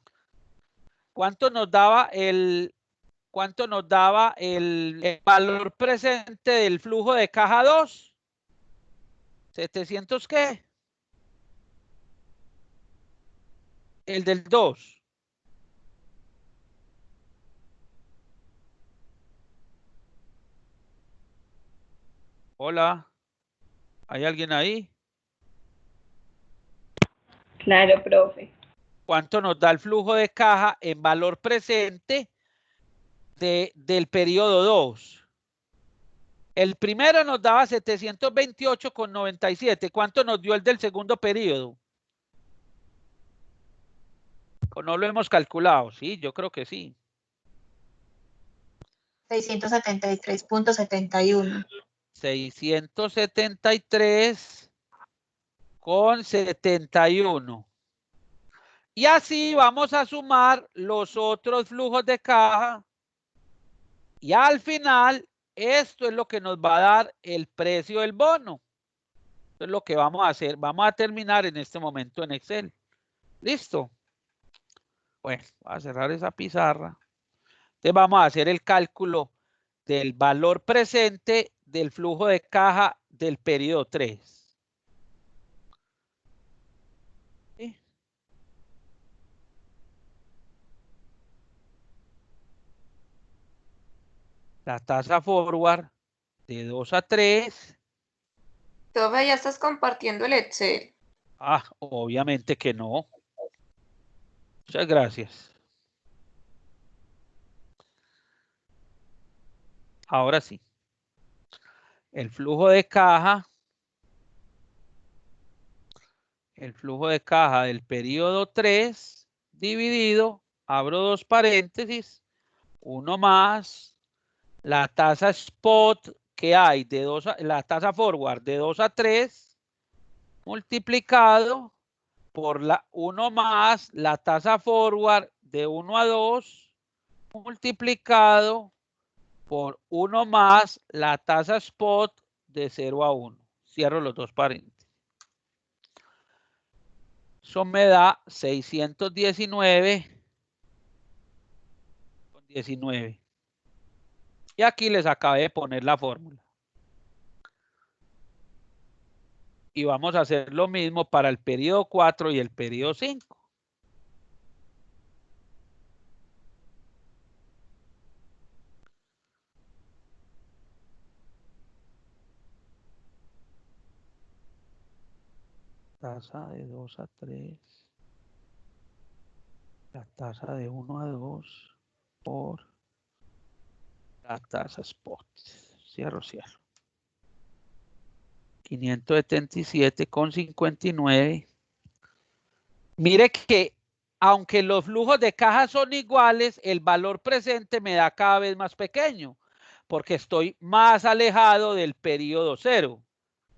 ¿Cuánto nos daba el valor presente del flujo de caja 2? 700 ¿qué? El del 2. Hola. ¿Hay alguien ahí? Claro, profe. ¿Cuánto nos da el flujo de caja en valor presente del periodo 2? El primero nos daba 728,97. ¿Cuánto nos dio el del segundo periodo? ¿O no lo hemos calculado? Sí, yo creo que sí. 673.71. 673,71. Y así vamos a sumar los otros flujos de caja. Y al final, esto es lo que nos va a dar el precio del bono. Esto es lo que vamos a hacer. Vamos a terminar en este momento en Excel. ¿Listo? Bueno, voy a cerrar esa pizarra. Entonces vamos a hacer el cálculo del valor presente del flujo de caja del periodo 3. ¿Sí? La tasa forward de 2 a 3. Profe, ya estás compartiendo el Excel. Ah, obviamente que no. Muchas gracias. Ahora sí. El flujo de caja. El flujo de caja del periodo 3 dividido, abro dos paréntesis, 1 más la tasa spot que hay de 2 a, la tasa forward de 2 a 3 multiplicado por la 1 más la tasa forward de 1 a 2 multiplicado por 1 más la tasa spot de 0 a 1. Cierro los dos paréntesis. Eso me da 619,19. Y aquí les acabé de poner la fórmula. Y vamos a hacer lo mismo para el periodo 4 y el periodo 5. Tasa de 2 a 3. La tasa de 1 a 2 por la tasa spot. Cierro. 577,59. Mire que aunque los flujos de caja son iguales, el valor presente me da cada vez más pequeño, porque estoy más alejado del periodo 0.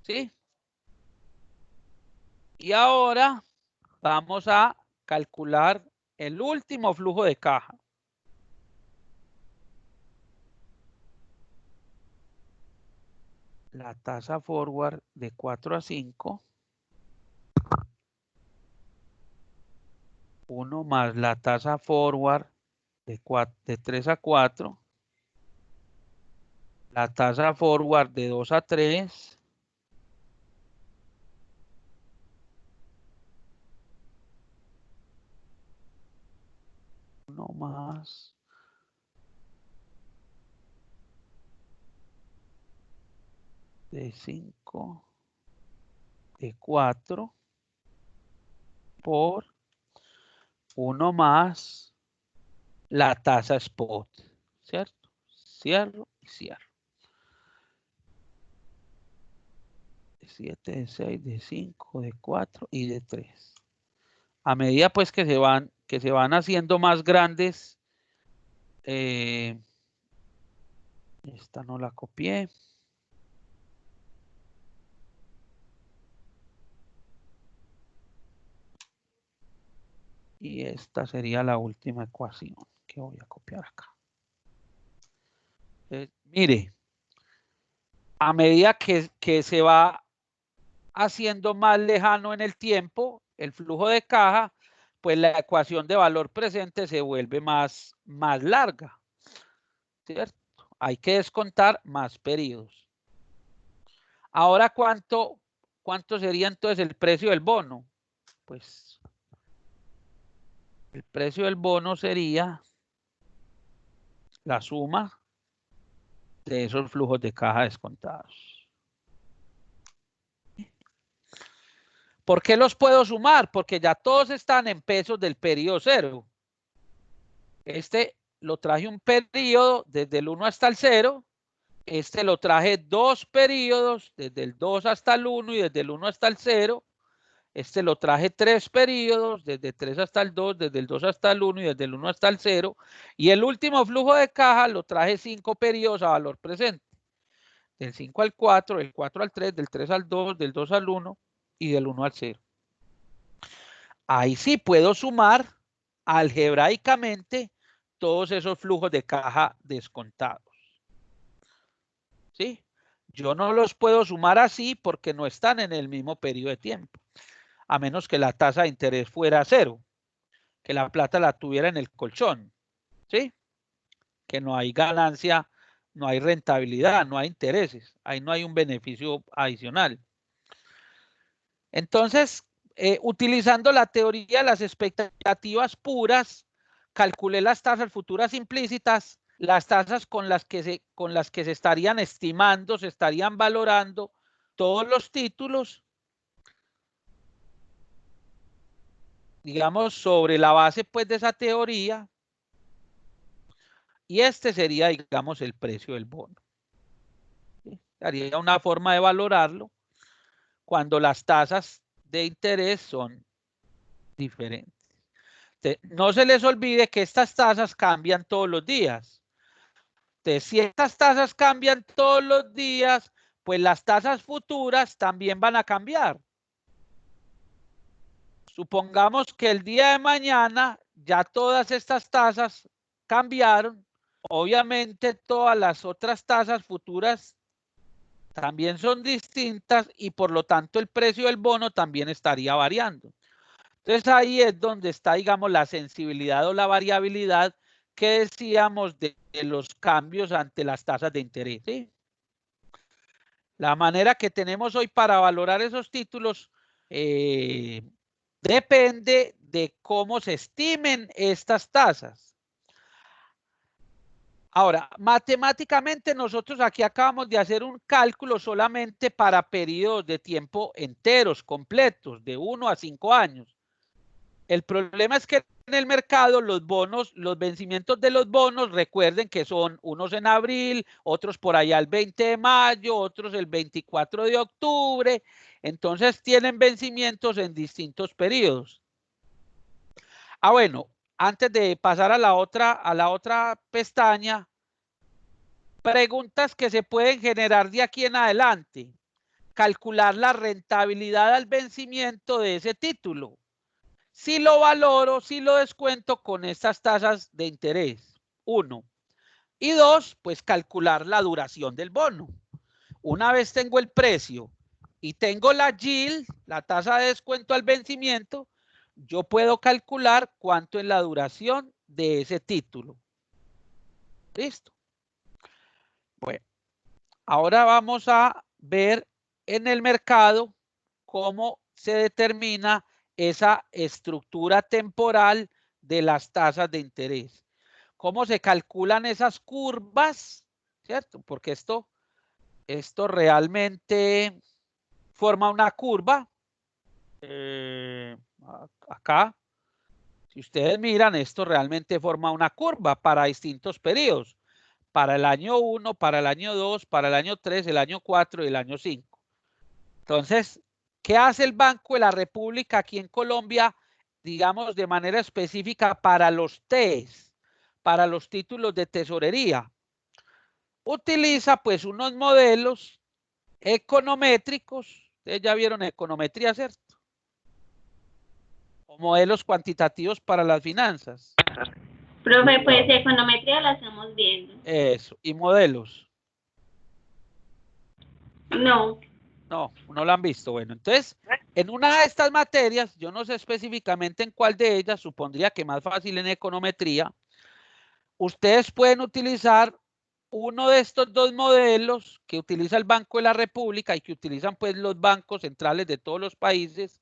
¿Sí? Y ahora vamos a calcular el último flujo de caja. La tasa forward de 4 a 5. 1 más la tasa forward de 3 a 4. La tasa forward de 2 a 3. Uno más de 5 de 4 por 1 más la tasa spot, ¿cierto? Cierro y cierro. De 7, de 6, de 5, de 4 y de 3. A medida pues que se van haciendo más grandes, esta no la copié. Y esta sería la última ecuación que voy a copiar acá. Mire, a medida que se va haciendo más lejano en el tiempo el flujo de caja, pues la ecuación de valor presente se vuelve más larga, ¿cierto? Hay que descontar más periodos. Ahora, ¿cuánto sería entonces el precio del bono? Pues el precio del bono sería la suma de esos flujos de caja descontados. ¿Por qué los puedo sumar? Porque ya todos están en pesos del periodo 0. Este lo traje un periodo desde el 1 hasta el 0. Este lo traje 2 periodos, desde el 2 hasta el 1 y desde el 1 hasta el 0. Este lo traje 3 periodos, desde 3 hasta el 2, desde el 2 hasta el 1 y desde el 1 hasta el 0. Y el último flujo de caja lo traje 5 periodos a valor presente. Del 5 al 4, del 4 al 3, del 3 al 2, del 2 al 1 y del 1 al 0. Ahí sí puedo sumar algebraicamente todos esos flujos de caja descontados. ¿Sí? Yo no los puedo sumar así porque no están en el mismo periodo de tiempo. A menos que la tasa de interés fuera 0, que la plata la tuviera en el colchón, ¿sí? Que no hay ganancia, no hay rentabilidad, no hay intereses, ahí no hay un beneficio adicional. Entonces, utilizando la teoría de las expectativas puras, calculé las tasas futuras implícitas, las tasas con las que se estarían estimando, se estarían valorando todos los títulos, digamos, sobre la base pues de esa teoría, y este sería, digamos, el precio del bono. ¿Sí? Haría una forma de valorarlo cuando las tasas de interés son diferentes. No se les olvide que estas tasas cambian todos los días. Entonces, si estas tasas cambian todos los días, pues las tasas futuras también van a cambiar. Supongamos que el día de mañana ya todas estas tasas cambiaron. Obviamente todas las otras tasas futuras también son distintas y por lo tanto el precio del bono también estaría variando. Entonces ahí es donde está, digamos, la sensibilidad o la variabilidad que decíamos de los cambios ante las tasas de interés. ¿Sí? La manera que tenemos hoy para valorar esos títulos depende de cómo se estimen estas tasas. Ahora, matemáticamente nosotros aquí acabamos de hacer un cálculo solamente para periodos de tiempo enteros, completos, de 1 a 5 años. El problema es que en el mercado los bonos, los vencimientos de los bonos, recuerden que son unos en abril, otros por allá el 20 de mayo, otros el 24 de octubre. Entonces tienen vencimientos en distintos periodos. Bueno, antes de pasar a la otra pestaña, preguntas que se pueden generar de aquí en adelante. Calcular la rentabilidad al vencimiento de ese título. Si lo valoro, si lo descuento con estas tasas de interés. 1. Y 2, pues calcular la duración del bono. Una vez tengo el precio y tengo la yield, la tasa de descuento al vencimiento, yo puedo calcular cuánto es la duración de ese título. ¿Listo? Bueno, ahora vamos a ver en el mercado cómo se determina esa estructura temporal de las tasas de interés. ¿Cómo se calculan esas curvas? ¿Cierto? Porque esto realmente forma una curva. Acá, si ustedes miran, esto realmente forma una curva para distintos periodos. Para el año 1, para el año 2, para el año 3, el año 4 y el año 5. Entonces, ¿qué hace el Banco de la República aquí en Colombia, digamos, de manera específica para los TES, para los títulos de tesorería? Utiliza pues unos modelos econométricos. Ustedes ya vieron econometría, ¿cierto? O modelos cuantitativos para las finanzas. Profe, pues econometría la estamos viendo. Eso, y modelos. No. No, no lo han visto. Bueno, entonces, en una de estas materias, yo no sé específicamente en cuál de ellas, supondría que más fácil en econometría, ustedes pueden utilizar uno de estos dos modelos que utiliza el Banco de la República y que utilizan pues los bancos centrales de todos los países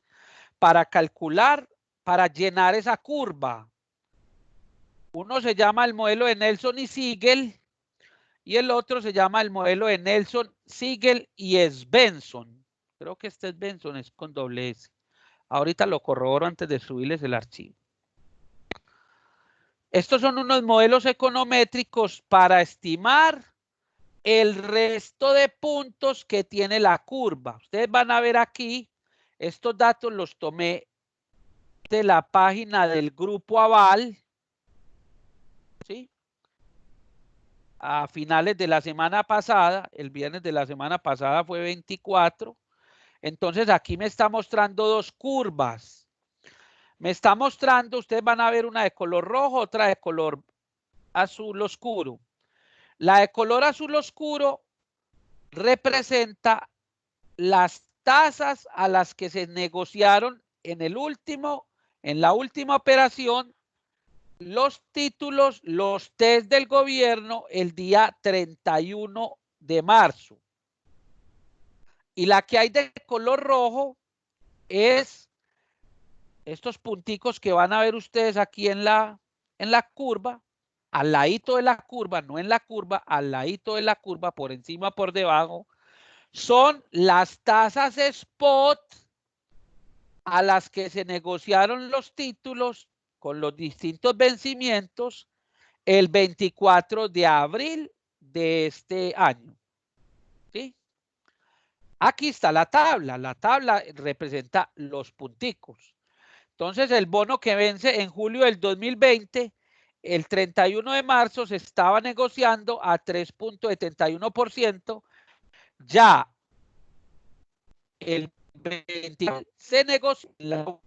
para calcular, para llenar esa curva. Uno se llama el modelo de Nelson y Siegel y el otro se llama el modelo de Nelson, Siegel y Svensson. Creo que este Svensson es con doble S. Ahorita lo corroboro antes de subirles el archivo. Estos son unos modelos econométricos para estimar el resto de puntos que tiene la curva. Ustedes van a ver aquí, estos datos los tomé de la página del Grupo Aval, ¿sí? A finales de la semana pasada, el viernes de la semana pasada fue 24. Entonces aquí me está mostrando dos curvas. Me está mostrando, ustedes van a ver una de color rojo, otra de color azul oscuro. La de color azul oscuro representa las tasas a las que se negociaron en la última operación, los títulos, los test del gobierno el día 31 de marzo. Y la que hay de color rojo es estos punticos que van a ver ustedes aquí en la curva, al ladito de la curva, no en la curva, al ladito de la curva, por encima, por debajo, son las tasas spot a las que se negociaron los títulos con los distintos vencimientos el 24 de abril de este año. ¿Sí? Aquí está la tabla representa los punticos. Entonces el bono que vence en julio del 2020, el 31 de marzo se estaba negociando a 3.71%, ya el 20 se negoció la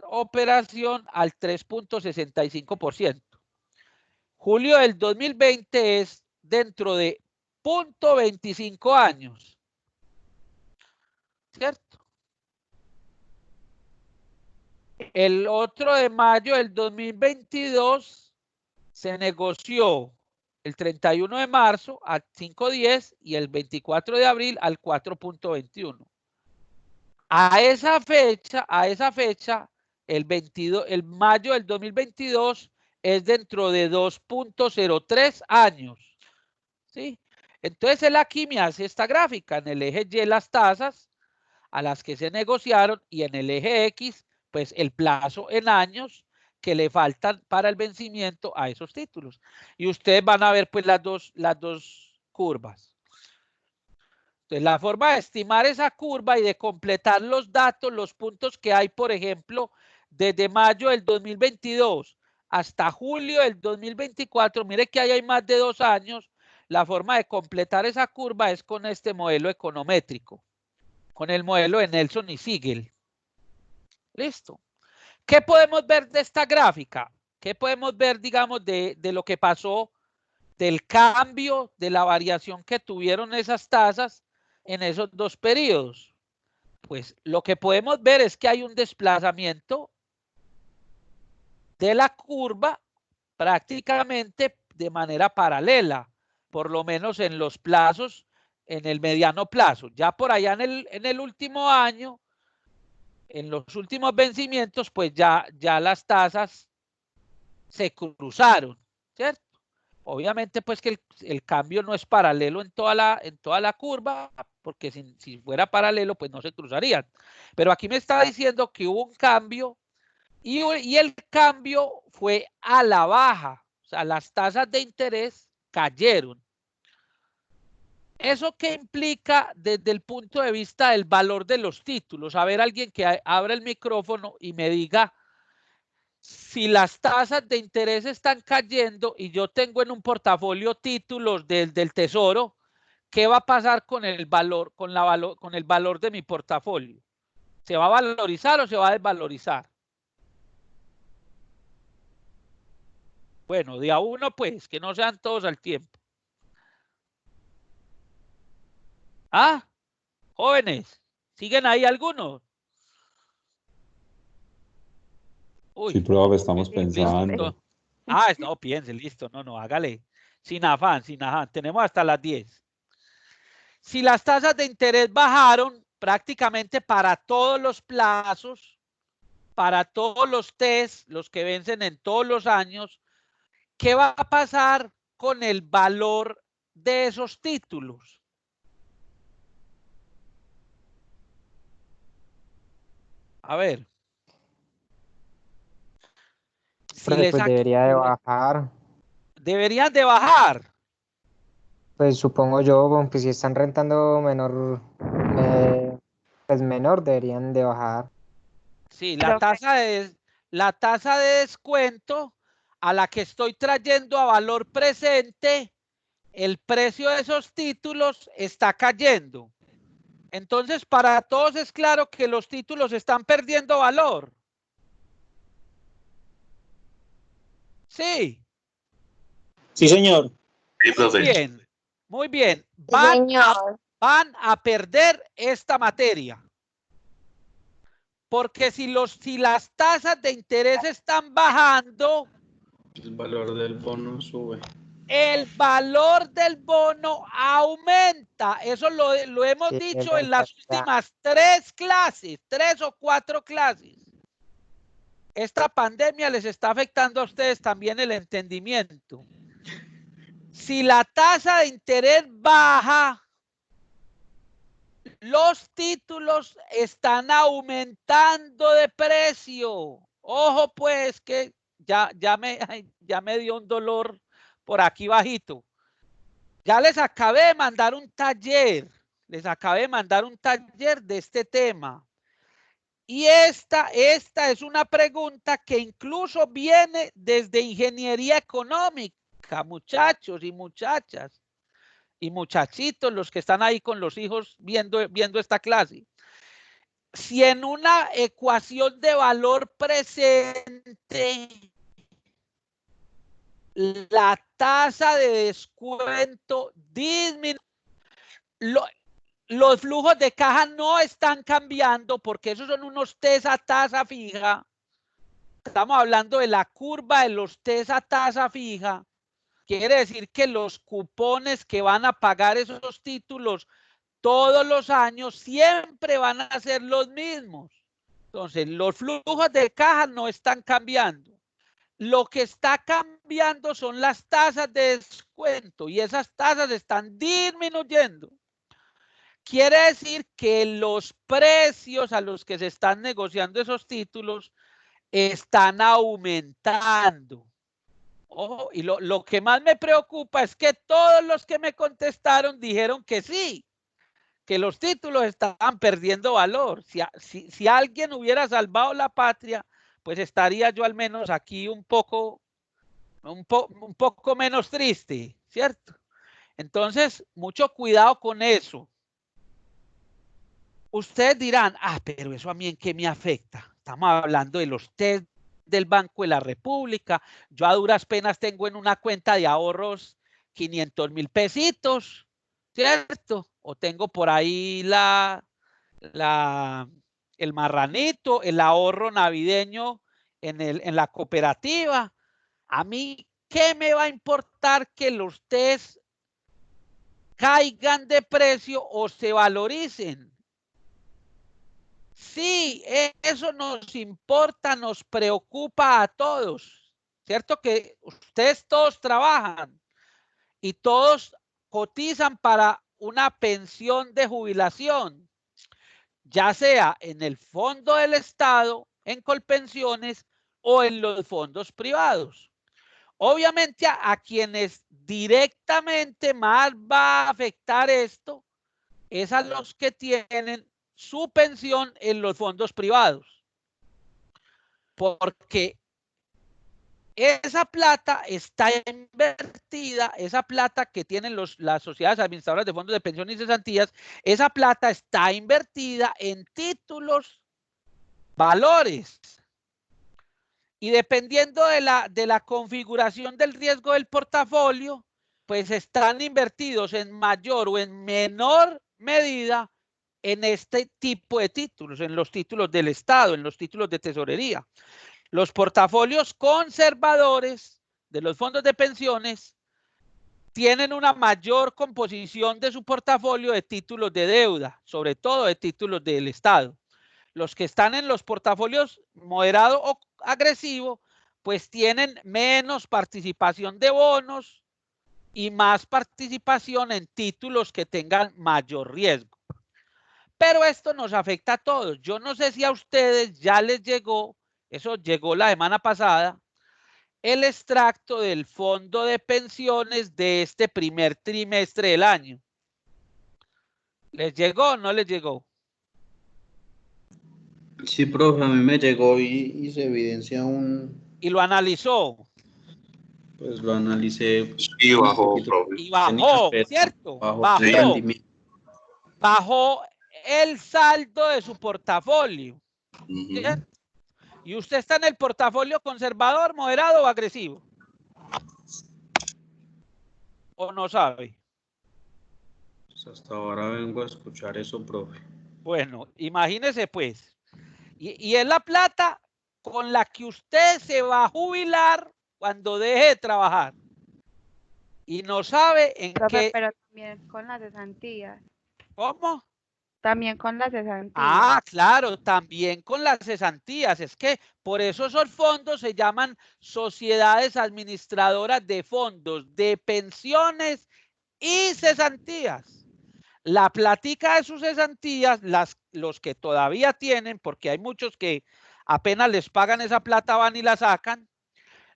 operación al 3.65%. Julio del 2020 es dentro de 0.25 años. ¿Cierto? El otro de mayo del 2022 se negoció el 31 de marzo a 5.10 y el 24 de abril al 4.21. A esa fecha, el mayo del 2022 es dentro de 2.03 años. ¿Sí? Entonces él aquí me hace esta gráfica. En el eje Y las tasas a las que se negociaron y en el eje X, pues el plazo en años que le faltan para el vencimiento a esos títulos. Y ustedes van a ver pues las dos curvas. Entonces, la forma de estimar esa curva y de completar los datos, los puntos que hay, por ejemplo, desde mayo del 2022 hasta julio del 2024, mire que ahí hay más de 2 años, la forma de completar esa curva es con este modelo econométrico, con el modelo de Nelson y Siegel. ¿Listo? ¿Qué podemos ver de esta gráfica? ¿Qué podemos ver, digamos, de lo que pasó, del cambio, de la variación que tuvieron esas tasas en esos dos periodos? Pues lo que podemos ver es que hay un desplazamiento de la curva prácticamente de manera paralela, por lo menos en los plazos, en el mediano plazo. Ya por allá en el último año, en los últimos vencimientos, pues ya las tasas se cruzaron, ¿cierto? Obviamente, pues que el cambio no es paralelo en toda la curva, porque si fuera paralelo, pues no se cruzarían. Pero aquí me está diciendo que hubo un cambio y el cambio fue a la baja. O sea, las tasas de interés cayeron. ¿Eso qué implica desde el punto de vista del valor de los títulos? A ver, alguien que abra el micrófono y me diga si las tasas de interés están cayendo y yo tengo en un portafolio títulos del Tesoro, ¿qué va a pasar con el valor, con el valor de mi portafolio? ¿Se va a valorizar o se va a desvalorizar? Bueno, de a uno, pues, que no sean todos al tiempo. ¿Ah? Jóvenes, ¿siguen ahí algunos? Uy, sí, profe, estamos pensando. Listo. No, piense, listo. No, hágale. Sin afán. Tenemos hasta las 10. Si las tasas de interés bajaron prácticamente para todos los plazos, para todos los test, los que vencen en todos los años, ¿qué va a pasar con el valor de esos títulos? A ver. Si pues debería de bajar. Deberían de bajar. Pues supongo yo, aunque si están rentando menor, pues menor deberían de bajar. Sí, la tasa de descuento a la que estoy trayendo a valor presente, el precio de esos títulos está cayendo. Entonces, para todos es claro que los títulos están perdiendo valor. Sí. Sí, señor. Muy bien, muy bien. Van a perder esta materia. Porque si las tasas de interés están bajando, el valor del bono sube. El valor del bono aumenta. Eso lo hemos dicho en las últimas 3 o 4 clases. Esta pandemia les está afectando a ustedes también el entendimiento. Si la tasa de interés baja, los títulos están aumentando de precio. Ojo pues que ya me dio un dolor por aquí bajito. Ya les acabé de mandar un taller. De este tema. Y esta es una pregunta que incluso viene desde ingeniería económica, muchachos y muchachas. Y muchachitos, los que están ahí con los hijos viendo esta clase. Si en una ecuación de valor presente la tasa de descuento disminuye, los flujos de caja no están cambiando porque esos son unos T's a tasa fija. Estamos hablando de la curva de los T's a tasa fija. Quiere decir que los cupones que van a pagar esos títulos todos los años siempre van a ser los mismos. Entonces, los flujos de caja no están cambiando. Lo que está cambiando son las tasas de descuento y esas tasas están disminuyendo. Quiere decir que los precios a los que se están negociando esos títulos están aumentando. Ojo, y lo que más me preocupa es que todos los que me contestaron dijeron que sí, que los títulos estaban perdiendo valor. Si alguien hubiera salvado la patria, pues estaría yo al menos aquí un poco menos triste, ¿cierto? Entonces, mucho cuidado con eso. Ustedes dirán, pero eso a mí en qué me afecta. Estamos hablando de los test del Banco de la República. Yo a duras penas tengo en una cuenta de ahorros 500,000 pesitos, ¿cierto? O tengo por ahí el marranito, el ahorro navideño en la cooperativa. A mí, ¿qué me va a importar que los test caigan de precio o se valoricen? Sí, eso nos importa, nos preocupa a todos, ¿cierto? Que ustedes todos trabajan y todos cotizan para una pensión de jubilación, ya sea en el fondo del Estado, en Colpensiones o en los fondos privados. Obviamente a quienes directamente más va a afectar esto es a los que tienen su pensión en los fondos privados, porque esa plata está invertida, esa plata que tienen las sociedades administradoras de fondos de pensión y cesantías, esa plata está invertida en títulos, valores, y dependiendo de la configuración del riesgo del portafolio, pues están invertidos en mayor o en menor medida en este tipo de títulos, en los títulos del Estado, en los títulos de tesorería. Los portafolios conservadores de los fondos de pensiones tienen una mayor composición de su portafolio de títulos de deuda, sobre todo de títulos del Estado. Los que están en los portafolios moderado o agresivo, pues tienen menos participación de bonos y más participación en títulos que tengan mayor riesgo. Pero esto nos afecta a todos. Yo no sé si a ustedes ya les llegó, eso llegó la semana pasada, el extracto del fondo de pensiones de este primer trimestre del año. ¿Les llegó o no les llegó? Sí, profe, a mí me llegó y se evidencia un... ¿Y lo analizó? Pues lo analicé. Y bajó, profe. Y bajó, ¿cierto? Bajó el saldo de su portafolio. ¿Cierto? ¿Y usted está en el portafolio conservador, moderado o agresivo? ¿O no sabe? Pues hasta ahora vengo a escuchar eso, profe. Bueno, imagínese pues. Y es la plata con la que usted se va a jubilar cuando deje de trabajar. Y no sabe en qué... Pero también con las cesantías. ¿Cómo? También con las cesantías. Ah, claro, también con las cesantías. Es que por eso esos fondos se llaman sociedades administradoras de fondos de pensiones y cesantías. La plática de sus cesantías, los que todavía tienen, porque hay muchos que apenas les pagan esa plata van y la sacan,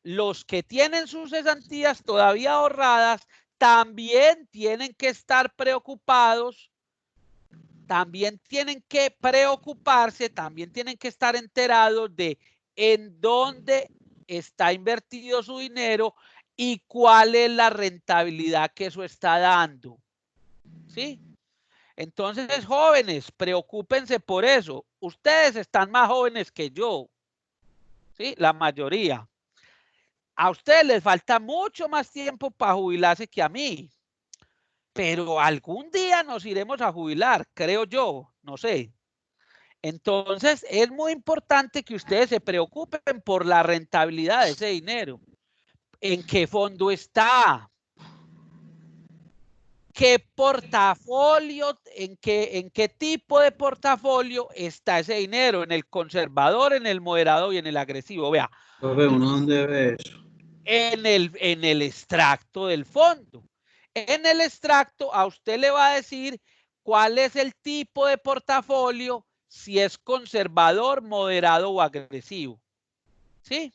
los que tienen sus cesantías todavía ahorradas también tienen que estar preocupados, también tienen que preocuparse, también tienen que estar enterados de en dónde está invertido su dinero y cuál es la rentabilidad que eso está dando. ¿Sí? Entonces, jóvenes, preocúpense por eso. Ustedes están más jóvenes que yo. ¿Sí? La mayoría. A ustedes les falta mucho más tiempo para jubilarse que a mí. Pero algún día nos iremos a jubilar, creo yo, no sé. Entonces, es muy importante que ustedes se preocupen por la rentabilidad de ese dinero. ¿En qué fondo está? ¿Qué portafolio, en qué tipo de portafolio está ese dinero? ¿En el conservador, en el moderado y en el agresivo? Vea. ¿Uno dónde ve eso? En el extracto del fondo. En el extracto a usted le va a decir cuál es el tipo de portafolio, si es conservador, moderado o agresivo. ¿Sí?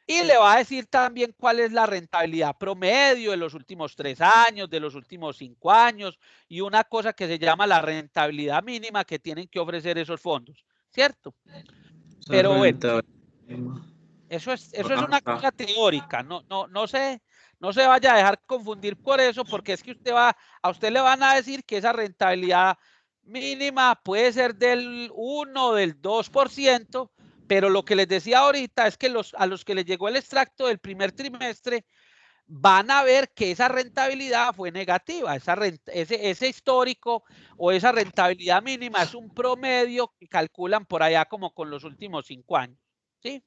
Y le va a decir también cuál es la rentabilidad promedio de los últimos 3 años, de los últimos 5 años, y una cosa que se llama la rentabilidad mínima que tienen que ofrecer esos fondos, ¿cierto? Pero bueno, eso es una cosa teórica, no se vaya a dejar confundir por eso, porque es que a usted le van a decir que esa rentabilidad mínima puede ser del 1 o del 2%, pero lo que les decía ahorita es que a los que les llegó el extracto del primer trimestre van a ver que esa rentabilidad fue negativa, ese histórico o esa rentabilidad mínima es un promedio que calculan por allá como con los últimos 5 años, ¿sí?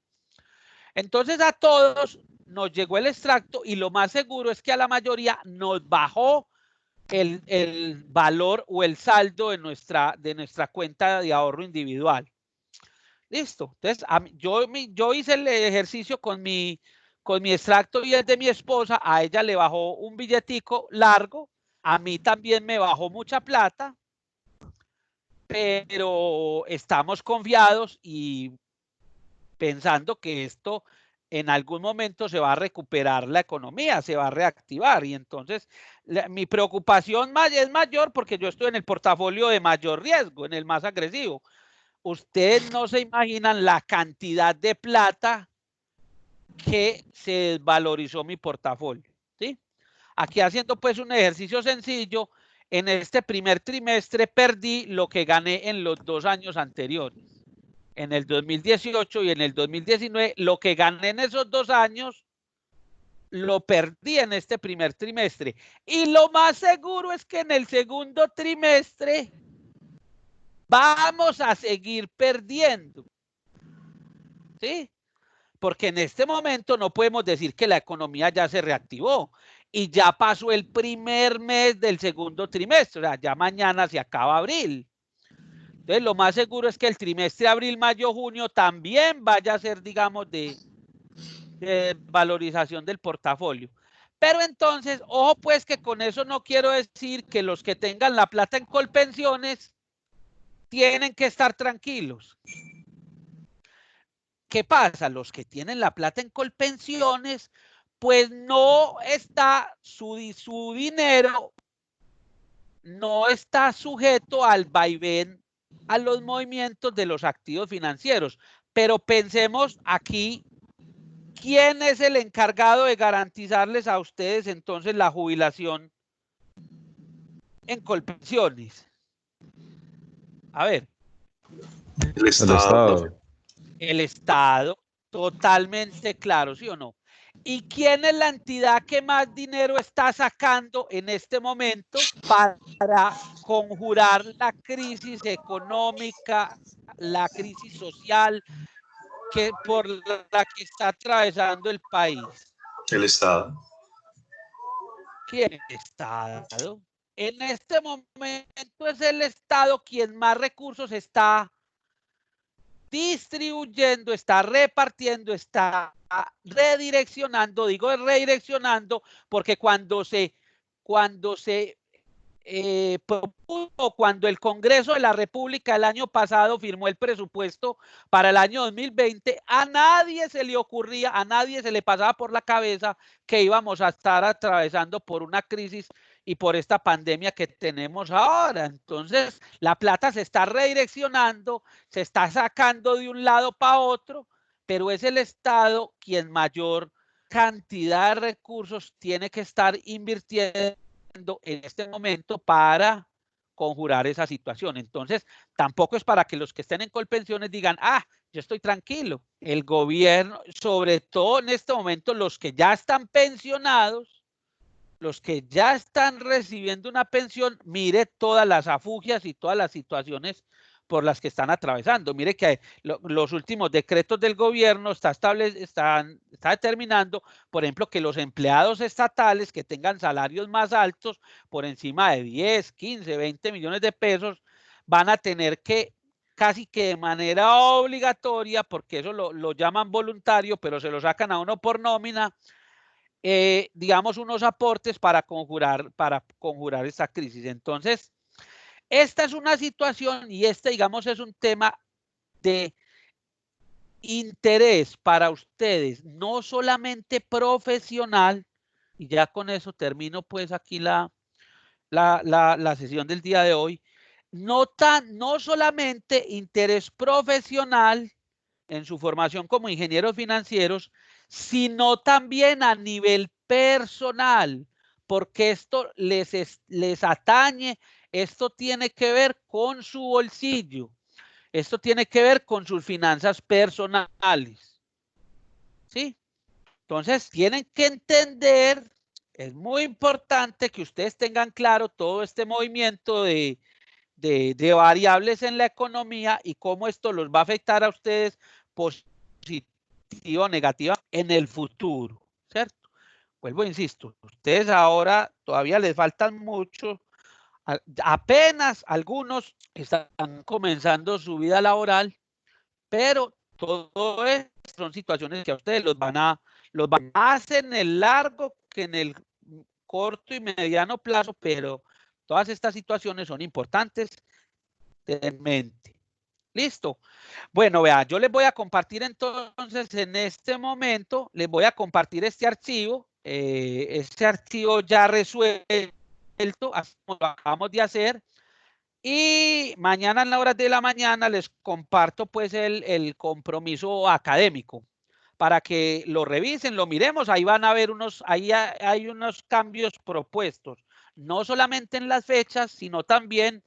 Entonces a todos nos llegó el extracto y lo más seguro es que a la mayoría nos bajó el valor o el saldo de nuestra cuenta de ahorro individual. Listo. Entonces, yo hice el ejercicio con mi extracto y el de mi esposa. A ella le bajó un billetico largo. A mí también me bajó mucha plata. Pero estamos confiados y pensando que esto en algún momento se va a recuperar la economía, se va a reactivar. Y entonces mi preocupación es mayor porque yo estoy en el portafolio de mayor riesgo, en el más agresivo. Ustedes no se imaginan la cantidad de plata que se desvalorizó mi portafolio, ¿sí? Aquí haciendo pues un ejercicio sencillo, en este primer trimestre perdí lo que gané en los 2 años anteriores. En el 2018 y en el 2019, lo que gané en esos 2 años, lo perdí en este primer trimestre. Y lo más seguro es que en el segundo trimestre vamos a seguir perdiendo. ¿Sí? Porque en este momento no podemos decir que la economía ya se reactivó y ya pasó el primer mes del segundo trimestre, o sea, ya mañana se acaba abril. Entonces, lo más seguro es que el trimestre abril, mayo, junio también vaya a ser, digamos, de valorización del portafolio. Pero entonces, ojo pues que con eso no quiero decir que los que tengan la plata en Colpensiones tienen que estar tranquilos. ¿Qué pasa? Los que tienen la plata en Colpensiones, pues no está su dinero, no está sujeto al vaivén, a los movimientos de los activos financieros. Pero pensemos aquí, ¿quién es el encargado de garantizarles a ustedes entonces la jubilación en Colpensiones? A ver. El Estado. El Estado, totalmente claro, ¿sí o no? ¿Y quién es la entidad que más dinero está sacando en este momento para conjurar la crisis económica, la crisis social por la que está atravesando el país? El Estado. ¿Quién? El Estado. En este momento es el Estado quien más recursos está distribuyendo, está repartiendo, está redireccionando. Digo redireccionando porque cuando el Congreso de la República el año pasado firmó el presupuesto para el año 2020, a nadie se le ocurría, a nadie se le pasaba por la cabeza que íbamos a estar atravesando por una crisis y por esta pandemia que tenemos ahora. Entonces, la plata se está redireccionando, se está sacando de un lado para otro, pero es el Estado quien mayor cantidad de recursos tiene que estar invirtiendo en este momento para conjurar esa situación. Entonces, tampoco es para que los que estén en Colpensiones digan, yo estoy tranquilo. El gobierno, sobre todo en este momento, los que ya están pensionados, los que ya están recibiendo una pensión, mire todas las afugias y todas las situaciones por las que están atravesando. Mire que los últimos decretos del gobierno están determinando, por ejemplo, que los empleados estatales que tengan salarios más altos, por encima de 10, 15, 20 millones de pesos, van a tener que casi que de manera obligatoria, porque eso lo llaman voluntario, pero se lo sacan a uno por nómina, digamos, unos aportes para conjurar esta crisis. Entonces, esta es una situación y digamos, es un tema de interés para ustedes, no solamente profesional, y ya con eso termino pues aquí la sesión del día de hoy, no solamente interés profesional en su formación como ingenieros financieros, sino también a nivel personal, porque esto les atañe, esto tiene que ver con su bolsillo, esto tiene que ver con sus finanzas personales, ¿sí? Entonces, tienen que entender, es muy importante que ustedes tengan claro todo este movimiento de variables en la economía y cómo esto los va a afectar a ustedes positivo o negativa en el futuro, ¿cierto? Vuelvo, insisto, ustedes ahora todavía les faltan mucho, apenas algunos están comenzando su vida laboral, pero todo esto son situaciones que a ustedes los van a más en el largo que en el corto y mediano plazo, pero todas estas situaciones son importantes en mente. Listo. Bueno, vea, yo les voy a compartir entonces en este momento, les voy a compartir este archivo ya resuelto, así como lo acabamos de hacer. Y mañana en la hora de la mañana les comparto pues el compromiso académico para que lo revisen, lo miremos. Ahí van a ver ahí hay unos cambios propuestos, no solamente en las fechas, sino también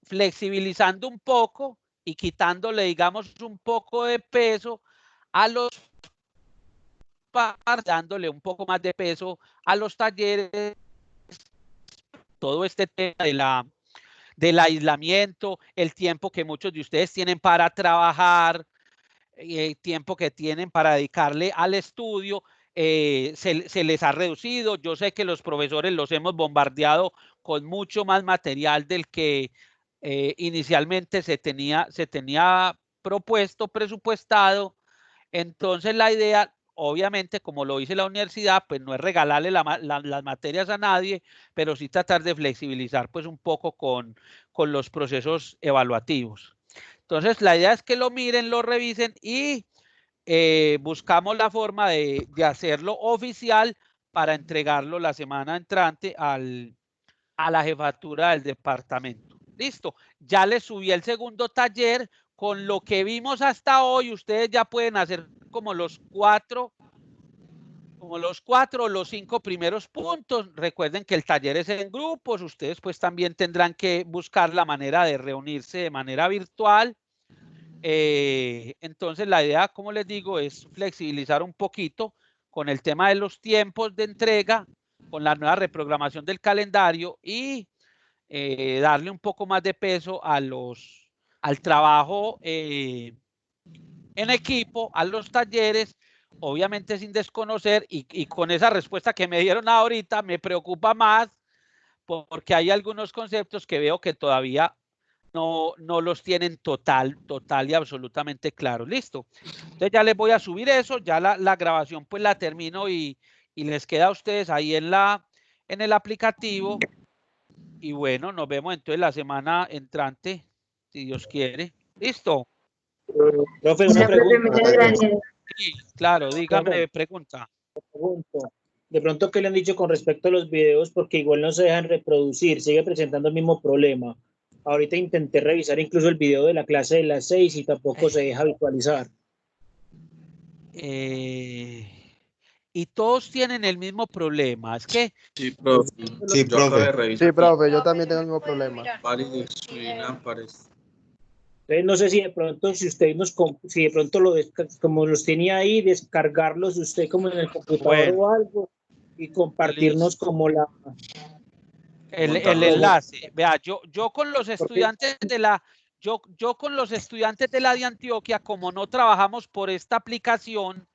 flexibilizando un poco y quitándole, digamos, un poco de peso a los dándole un poco más de peso a los talleres, todo este tema del aislamiento, el tiempo que muchos de ustedes tienen para trabajar, el tiempo que tienen para dedicarle al estudio, se les ha reducido. Yo sé que los profesores los hemos bombardeado con mucho más material del que inicialmente se tenía propuesto, presupuestado. Entonces la idea, obviamente, como lo dice la universidad, pues no es regalarle las materias a nadie, pero sí tratar de flexibilizar pues un poco con los procesos evaluativos. Entonces, la idea es que lo miren, lo revisen y buscamos la forma de hacerlo oficial para entregarlo la semana entrante a la jefatura del departamento. Listo, ya les subí el segundo taller. Con lo que vimos hasta hoy, ustedes ya pueden hacer como los 4 o los 5 primeros puntos. Recuerden que el taller es en grupos, ustedes pues también tendrán que buscar la manera de reunirse de manera virtual. Entonces la idea, como les digo, es flexibilizar un poquito con el tema de los tiempos de entrega, con la nueva reprogramación del calendario y darle un poco más de peso al trabajo en equipo, a los talleres, obviamente sin desconocer, y con esa respuesta que me dieron ahorita me preocupa más porque hay algunos conceptos que veo que todavía no los tienen total y absolutamente claros. Listo. Entonces ya les voy a subir eso, ya la grabación pues la termino y les queda a ustedes ahí en el aplicativo. Y bueno, nos vemos entonces la semana entrante, si Dios quiere. ¿Listo? Profe, una pregunta. Muchas gracias. Sí, claro, dígame, pregunta. De pronto, ¿qué le han dicho con respecto a los videos? Porque igual no se dejan reproducir, sigue presentando el mismo problema. Ahorita intenté revisar incluso el video de la clase de las 6 y tampoco se deja visualizar. Y todos tienen el mismo problema. Es que... Sí, profe. Sí, profe. Sí, profe, yo también tengo el mismo problema. Entonces, no sé si de pronto, si de pronto como los tenía ahí, descargarlos usted como en el computador o algo y compartirnos como el enlace. Vea, yo con los estudiantes de la de Antioquia, como no trabajamos por esta aplicación,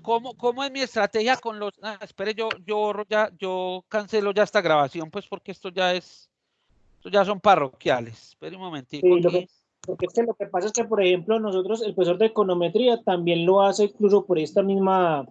¿cómo es mi estrategia con los... espere, yo cancelo ya esta grabación, pues porque estos ya son parroquiales. Espere un momentico. Sí, porque es que lo que pasa es que, por ejemplo, nosotros, el profesor de econometría también lo hace incluso por esta misma